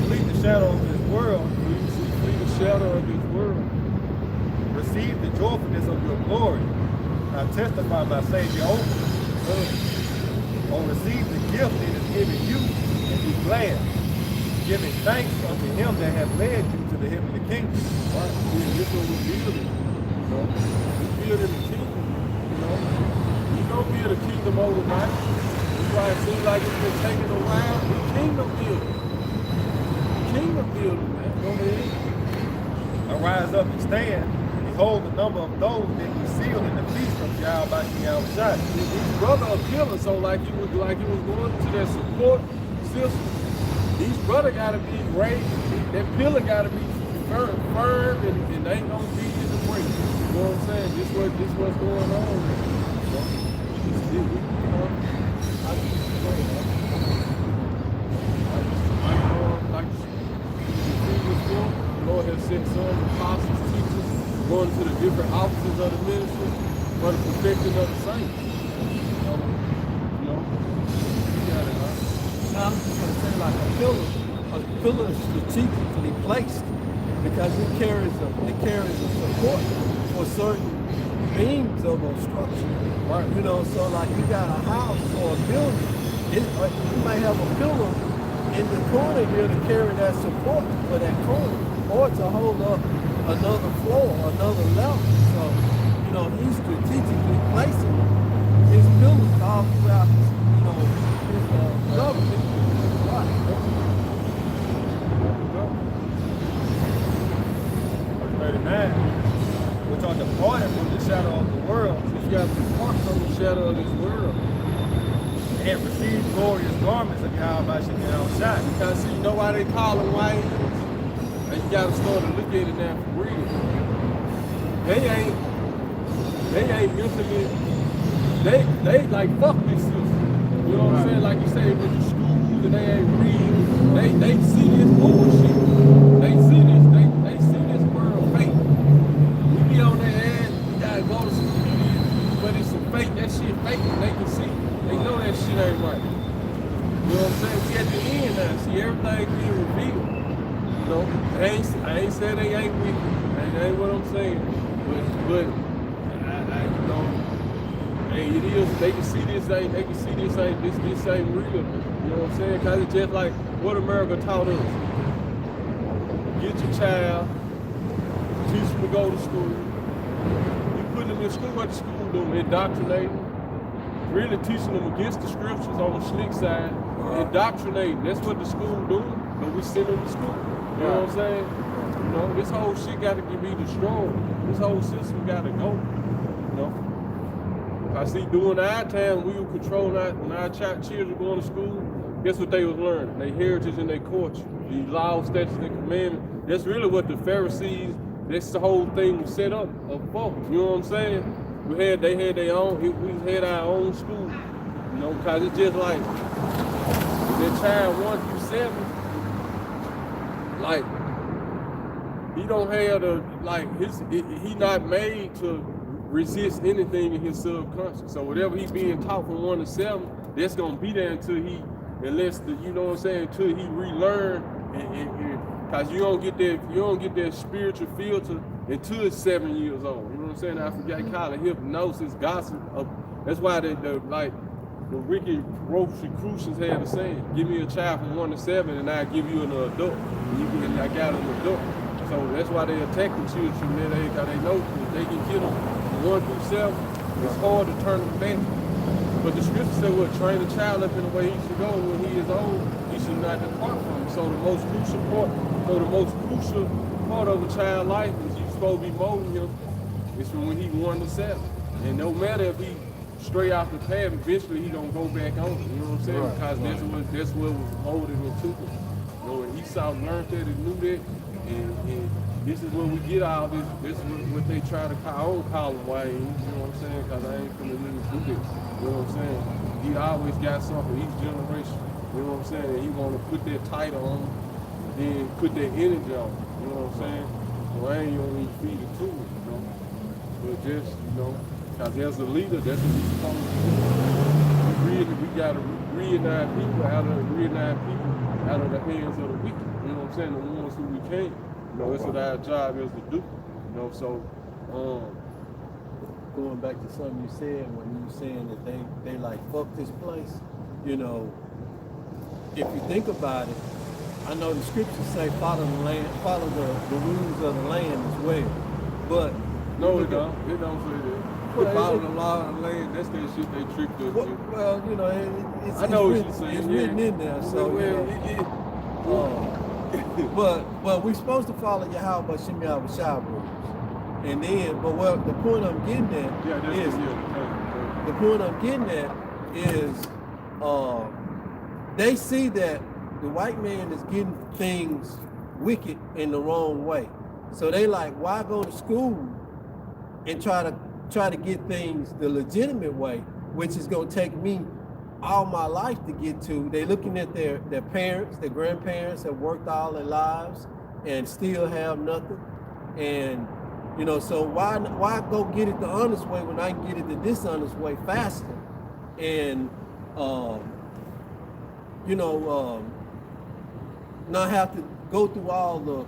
Flee the shadow of this world, Flee the shadow of this world. receive the joyfulness of your glory. I testify by Savior openly. Or receive the gift that is given you and be glad, giving thanks unto him that hath led you to the heavenly kingdom. Right? Yeah, this one we're building. You know? We're building the kingdom. You know? You don't build a kingdom overnight. That's why it seems like it's been taking a while. We kingdom building. Kingdom building, man. Go ahead. Arise up and stand. Behold the number of those that be sealed in the feast of Yahweh Shai. These brothers are pillars, so like you was going to their support system. These brothers gotta be great. That pillar gotta be firm and they ain't gonna be in the break. You know what I'm saying? This what's going on. Like the previous book, the Lord has sent some apostles, teachers, going to the different offices of the ministry for the perfecting of the saints. You know, you got it, huh? I'm just going to say like a pillar is strategically placed because it carries a support for certain beams of a structure. Right. You know, so like you got a house or a building, you might have a pillar in the corner here to carry that support for that corner or to hold up another floor, another level. So, you know, he's strategically placing his pillars all throughout, you know, his government. Right. Verse 39, which are departed from the shadow of the world, You got to depart from the shadow of this world. and receive glorious garments of Yahweh Shai. Because see, you know why they call them white? And you gotta start to look at it now for real. They ain't mentally, they like fuck this system. You know what I'm saying? Like you say, with the schools and they ain't reading, they see this bullshit. They see this world fake. We be on their ass, we gotta go to school, but it's some fake, that shit fake, and they can see, they know that shit ain't right. You know what I'm saying? We at the end now, see everything being revealed. You know, I ain't saying they ain't weak. That ain't what I'm saying. But you know, hey, it is. They can see this ain't. They can see this ain't. This ain't real. You know what I'm saying? Cause it's just like what America taught us. Get your child, teach them to go to school. You put them in school, what the school doing? Indoctrinating. Really teaching them against the scriptures on the slick side. Indoctrinating. That's what the school doing. But we send them to school. You know what I'm saying? You know, this whole shit got to be destroyed. This whole system got to go. You know? I see during our time, we were controlling when our children were going to school, guess what they was learning? Their heritage and their culture. The laws, statutes, and commandments. That's really what the Pharisees, that's the whole thing was set up for. You know what I'm saying? They had their own, we had our own school. You know, because it's just like, that child 1 through 7, like, he don't have the, like, he not made to resist anything in his subconscious. So whatever he being taught from 1 to 7, that's gonna be there until he, unless the, you know what I'm saying, until he relearn, cause you don't get that spiritual filter until it's 7 years old. You know what I'm saying? I forgot to call it hypnosis, gossip. That's why the wicked Rosicrucians had a saying, give me a child from 1 to 7 and I'll give you an adult. And I got an adult. So that's why they attack the children from that age, because they know if they can get them from 1 through 7, it's hard to turn them back. But the scripture said, well, train a child up in the way he should go, and when he is old, he should not depart from him. So the most crucial part of a child's life is you're supposed to be molding him is from when he's 1 to 7. And no matter if he stray off the path, eventually he gonna go back on it. You know what I'm saying? Right, Because that's what was holding him to it. You know, and Esau learned that and knew that, and this is where we get all this. This is what they try to call. I don't call him Wayne. You know what I'm saying? Because I ain't finna let him do this. You know what I'm saying? He always got something each generation. You know what I'm saying? And he want to put that title on him, then put that energy on him. You know what I'm saying? So I ain't gonna even feed it to him, you know. But just, you know, because as a leader, that's what we're supposed to do. We gotta reunite people out of the hands of the wicked. You know what I'm saying? The ones who we can't. You know, that's what our job is to do. You know, so going back to something you said when you were saying that they like fuck this place, you know, if you think about it, I know the scriptures say follow the land, follow the rules of the land as well. But no, it don't. It don't say that. Well, Follow the law of the land. That's that shit they tricked us with. well, you know, it's I know what written, you're saying. it's written in there. So, but we're supposed to follow Yahweh Shem Yahweh Shah rules. And then, but what the point I'm getting at is the point I'm getting at is they see that the white man is getting things wicked in the wrong way. So they like, why go to school and try to get things the legitimate way, which is gonna take me all my life to get to. They're looking at their parents, their grandparents have worked all their lives and still have nothing. And you know, so why go get it the honest way when I can get it the dishonest way faster? And not have to go through all the,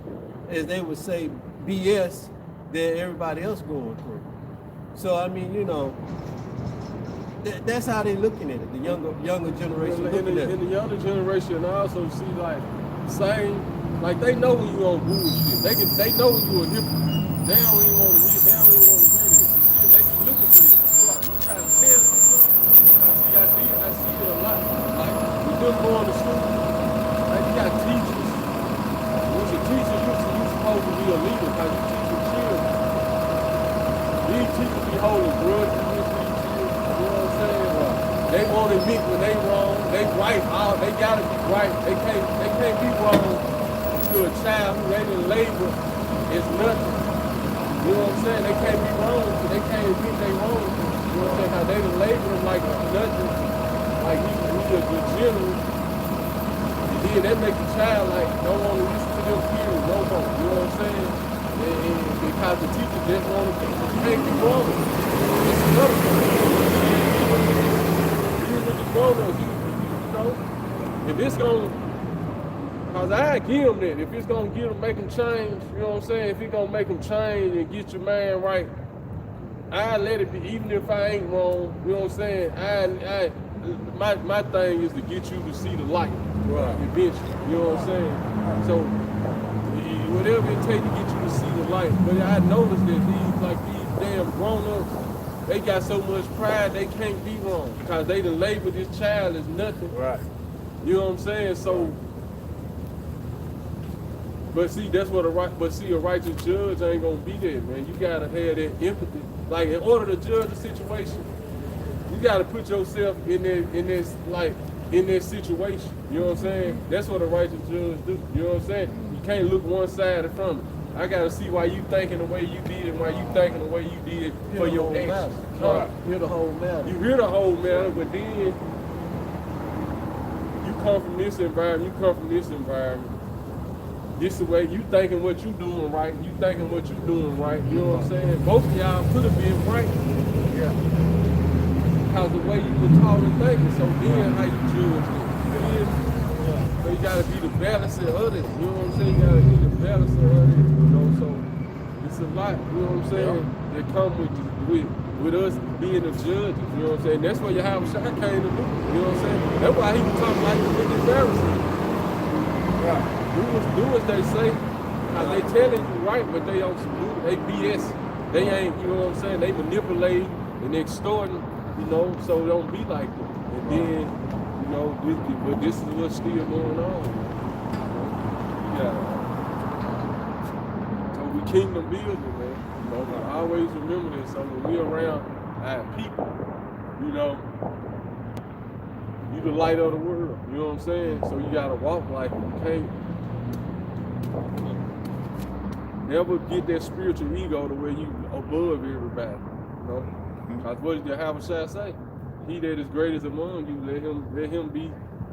as they would say, BS that everybody else going through. So I mean, you know, that's how they looking at it. The younger generation looking at it. In the younger generation, I also see like same, like they know when you on bullshit. They know when you a hypocrite. They don't even want to hear. They don't even want to hear this. You make you looking for this. Right. You trying to tell me something? I see it a lot. Like we them going to school. Like you got teachers. When a teacher, you supposed to be a leader because you teaching children. These teachers be holding grudges against these children. You know what I'm saying? They won't admit when they wrong. They right. They gotta be right. They can't be wrong to a child who ain't in labor. It's nothing. You know what I'm saying? They can't be wrong. They can't admit they wrong. You know what I'm saying? How they done labor them like nothing. Like he a general. And then that make the child like don't want to listen to them peers no more. You know what I'm saying? And because the teacher just want to be, you can't be wrong. It's another thing. Even with the grown-ups, you know, if it's gonna, cause I give them that. If it's gonna make them change, you know what I'm saying? If it's gonna make them change and get your man right, I let it be. Even if I ain't wrong, you know what I'm saying? My thing is to get you to see the light, right? Eventually, you know what I'm saying? So whatever it takes to get you to see the light. But I noticed that these damn grown-ups, they got so much pride they can't be wrong because they done labeled this child as nothing. Right. You know what I'm saying? So, but see, that's what a righteous judge ain't gonna be there, man. You gotta have that empathy. Like in order to judge a situation, you gotta put yourself in that situation. You know what I'm saying? That's what a righteous judge do. You know what I'm saying? You can't look one side from it. I gotta see why you thinking the way you did and why you thinking the way you did for your actions. Hear the whole matter. You hear the whole matter, but then you come from this environment, This is the way you thinking what you doing right, you thinking what you doing right, you know what I'm saying? Both of y'all could have been right. Yeah. Because the way you were taught and thinking, so then how you judge it. So you gotta be the balance of others, you know what I'm saying? You gotta be the balance of others, you know, so it's a lot, you know what I'm saying, that come with us being the judges, you know what I'm saying? That's what Yahweh Shai came to do, you know what I'm saying? That's why he was talking like the wicked Pharisees. Right. Do as they say, cause they telling you right, but they on some they BS. They ain't, you know what I'm saying? They manipulate and extorting, you know, so don't be like them. And then, you know, this is what's still going on. Yeah. So we kingdom building, man. You know, I always remember this. So when we around our people, You know, you the light of the world. You know what I'm saying? So you gotta walk like it. You can't never get that spiritual ego to where you above everybody. You know, that's what did Yahushua say? He that is greatest among you, let him be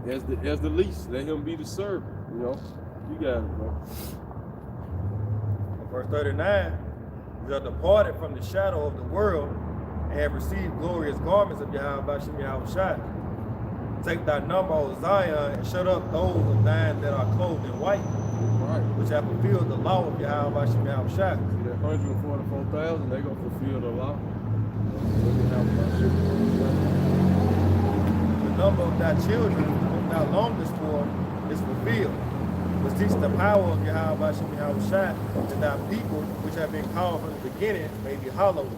as the least. Let him be the servant. You know, you got it, bro. Verse 39, you are departed from the shadow of the world and have received glorious garments of Yahushua. Take thy number, O Zion, and shut up those of thine that are clothed in white, Right. which have fulfilled the law of Yahushua. See that 144,000, they gonna fulfill the law. The number of thy children whom thou longest for is fulfilled. But teach the power of Yahushua, that thy people, which have been called from the beginning, may be hallowed.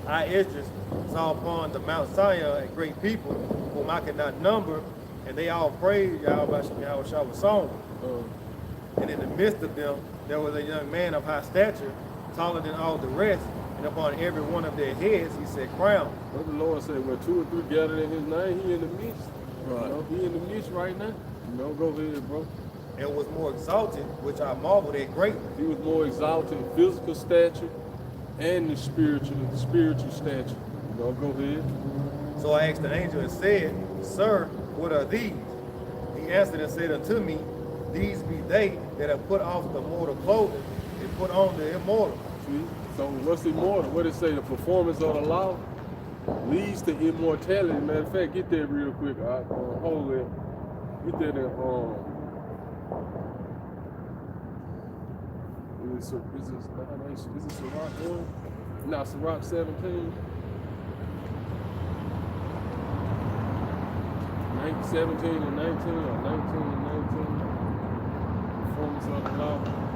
I, Esdras, saw upon the Mount Zion a great people, whom I could not number, and they all praised Yahushua with song. And in the midst of them, there was a young man of high stature, taller than all the rest, and upon every one of their heads he said, crown. What the Lord said, where 2 or 3 gathered in his name, he in the midst. Right. You know, he in the midst right now. You know, go ahead, bro. And was more exalted, which I marveled at greatly. He was more exalted in physical stature and the spiritual stature. You know, go ahead. So I asked the angel and said, Sir, what are these? He answered and said unto me, These be they that have put off the mortal clothing and put on the immortal. See? So what's immortal? What it say? The performance of the law leads to immortality. Matter of fact, get that real quick. All right, hold it. Get that in is it Sirach 1? No, Sirach 17. 17 and 19 or 19 and 19. Performance of the law.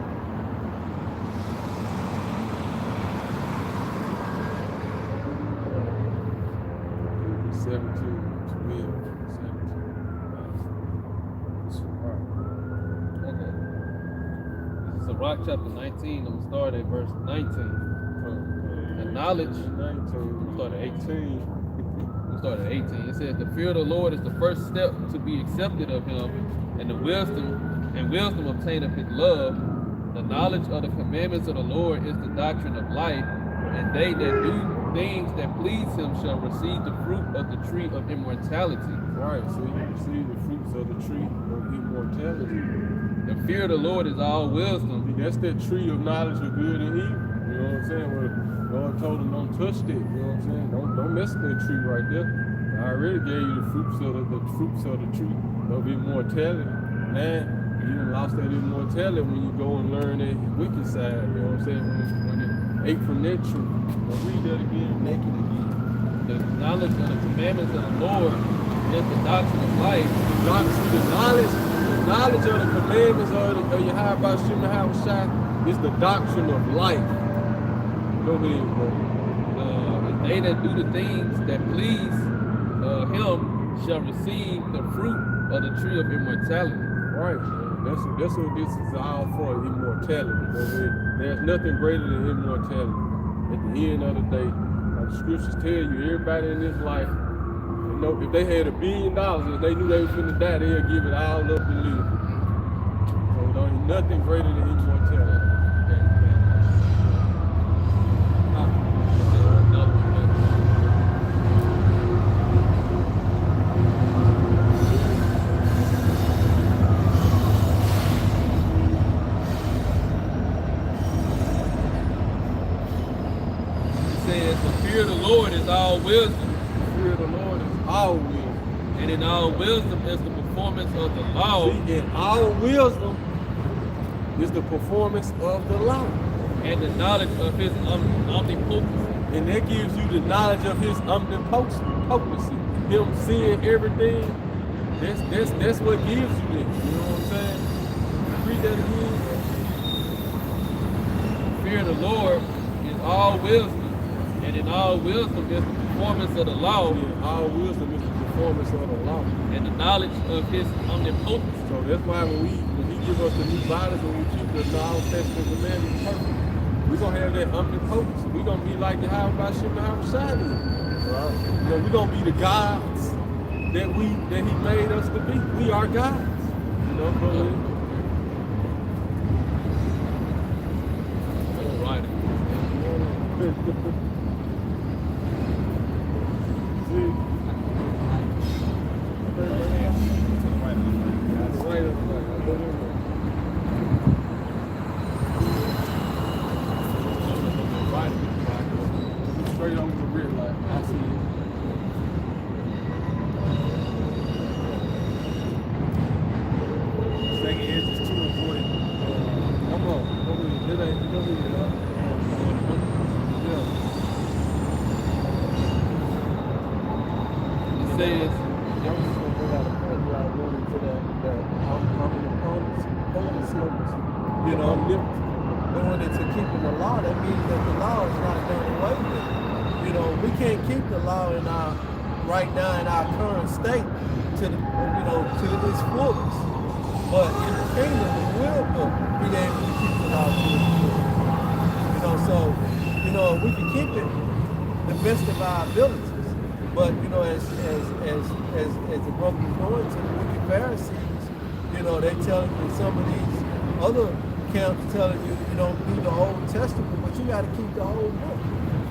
Sirach chapter 19, I'm gonna start at verse 19. And knowledge, 19, I'm gonna start at 18. 18. Start at 18. It says, the fear of the Lord is the first step to be accepted of him, and the wisdom obtaineth his love. The knowledge of the commandments of the Lord is the doctrine of life, and they that do things that please him shall receive the fruit of the tree of immortality. Right, so you receive the fruits of the tree of immortality. The fear of the Lord is all wisdom. See, that's that tree of knowledge of good and evil. You know what I'm saying? Well, God told him don't touch that. You know what I'm saying? Don't mess with that tree right there. I already gave you the fruits of the tree of immortality. Man, you done lost that immortality when you go and learn that wicked side. You know what I'm saying? When it ate from that tree. Now read that again, naked again. The knowledge of the commandments of the Lord is the doctrine of life. The knowledge of the commandments of Yahushua is the doctrine of life. Go ahead, bro. And they that do the things that please him shall receive the fruit of the tree of immortality. Right, man. That's what this is all for, immortality. Go ahead. There's nothing greater than immortality. At the end of the day, like the scriptures tell you, everybody in this life, you know, if they had $1 billion and they knew they was finna die, they'd give it all up and live. So there ain't nothing greater than immortality. The fear of the Lord is all wisdom. The fear of the Lord is all wisdom. And in all wisdom is the performance of the law. See, in all wisdom is the performance of the law. And the knowledge of his omnipotency. And that gives you the knowledge of his omnipotency. Him seeing everything. That's what gives you that. You know what I'm saying? Read that again. The fear of the Lord is all wisdom. And in all wisdom is the performance of the law. Yeah, all wisdom is the performance of the law. And the knowledge of his omnipotency. So that's why when he give us the new bodies and we keep the law, statutes, and commandments perfect, we're going to have that omnipotency. We're going to be like the Yahushua. Right. You know, we're gonna be the gods that he made us to be. We are gods. You know, brother. All right. See? Straight over the red light. I see it. Second is 2 and 40. Come on. Come here. It ain't. Come here. Yeah. It says, I'm just gonna bring out a point where I run into that I'm an opponent slogans. You know, going into keeping the law, that means that the law is not done away with. You know, we can't keep the law in our right now in our current state to the to its fullest. But in the kingdom, we will be able to keep the law to its fullest. You know, so we can keep it the best of our abilities. But as the brother was going to the wicked Pharisees, they telling you some of these other camps telling you don't do the Old Testament, but you got to keep the whole book.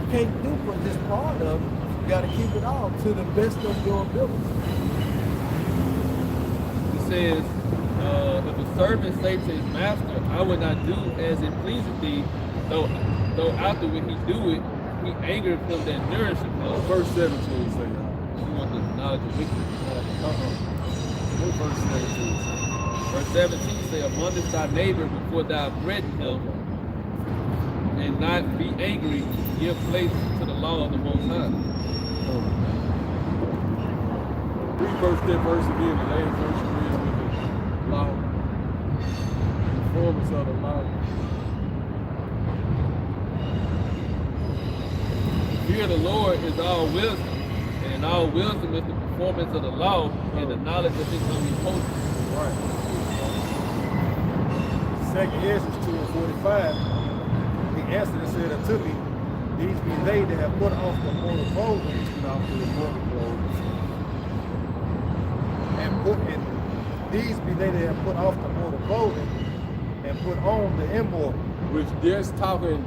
You can't do but just part of it. You got to keep it all to the best of your ability. it says, if a servant say to his master, I will not do as it pleaseth thee, though afterward he do it, he angered him that nourisheth him. Verse 17 say that. You want the knowledge of wickedness. What verse 17 say? Verse 17 say, abundance thy neighbor before thou threaten him, and not be angry, give place to the law of the Most High. Read verse again, the last verse you read with the law. Performance of the law. Fear of the Lord is all wisdom, and in all wisdom is the performance of the law and the knowledge of his omnipotence. Right. Second is 2 and 45. He answered and said unto me, these be they that have put off the mortal clothing, these be they that have put off the mortal clothing and put on the immortal. Which just talking,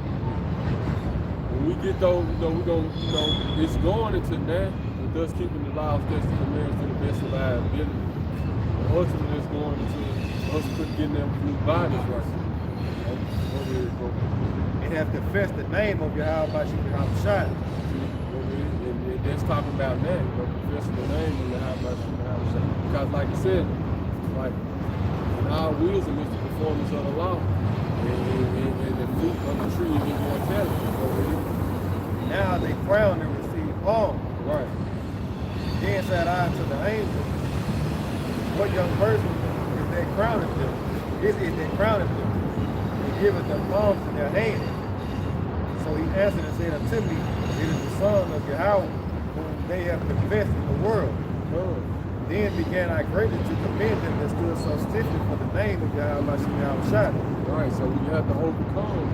when we get those, we're going to, it's going into that, but thus keeping the laws, statutes, and commandments to the best of our ability. But ultimately, it's going into us getting them through bodies right. It has confessed the name of Yahweh Shai. And that's talking about that, confessing the name of Yahweh Shai. Because like I said, like in our wisdom is the performance of the law. And the fruit of the tree is immortality. Now they crown and receive honor. Right. Then said I to the angel, what young person is that crowning them? This is that crowning them. And giveth them palms in their hand. So he answered and said unto me, it is the son of Yahweh, whom they have confessed in the world. Then began I greatly to commend them that stood so stiffly for the name of Yahweh Shai. Right, so we have to overcome,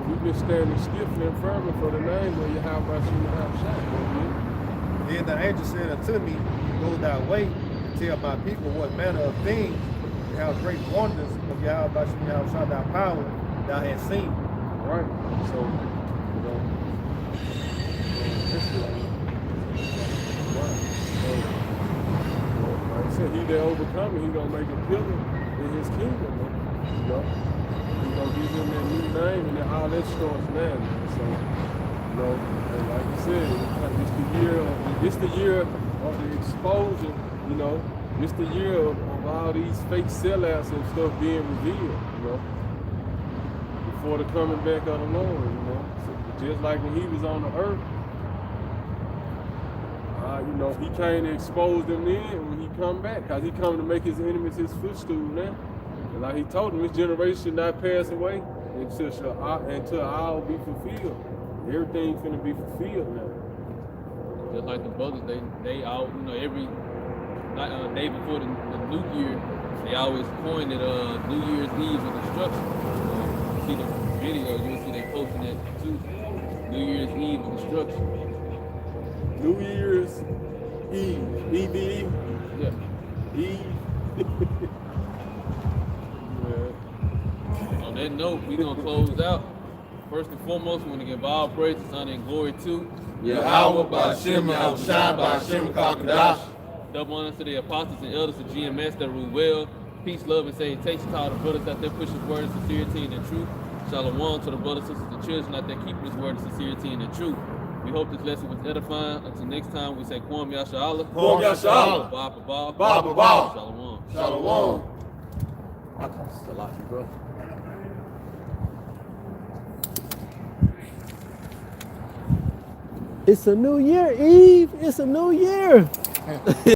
we've been standing stiffly and firmly for the name of Yahweh Shai. Then the angel said unto me, go thy way and tell my people what manner of things and how great wonders of Yahweh Shai thy power thou hast seen. Right, so, like I said, he that overcoming, he gonna make a pillar in his kingdom, He gonna give him that new name, and then all that starts now. So, and like you said, it's the year of the exposure. It's the year of all these fake sellouts and stuff being revealed. Before the coming back of the Lord. So just like when he was on the earth. He came to expose them then when he come back, because he come to make his enemies his footstool now. And like he told them, this generation should not pass away until all be fulfilled. Everything's gonna be fulfilled now. Just like the brothers, they all, every day before the new year, they always coin it New Year's Eve with instruction. You see the video, you'll see they posting it too. New Year's Eve construction. New Year's Eve. EVE. Yeah. Eve. Yeah. On that note, we gonna close out. First and foremost, we want to give all praise, honor, and glory to Yahweh Ba'Shem Yahushua Ba'Shem Kakadash. double honor to the apostles and elders of GMS that rule well. Peace, love, and salutation to all the brothers out there pushing his word of sincerity and the truth. Shalom to the brothers, sisters, and children out there keeping his word of sincerity and the truth. We hope this lesson was edifying. Until next time, we say Kwam Yasha'Allah. Kwam Yasha'Allah. Ba. Ba, ba, ba. Shalom. Shalom. Salaki, bro. It's a new year, Eve. It's a new year.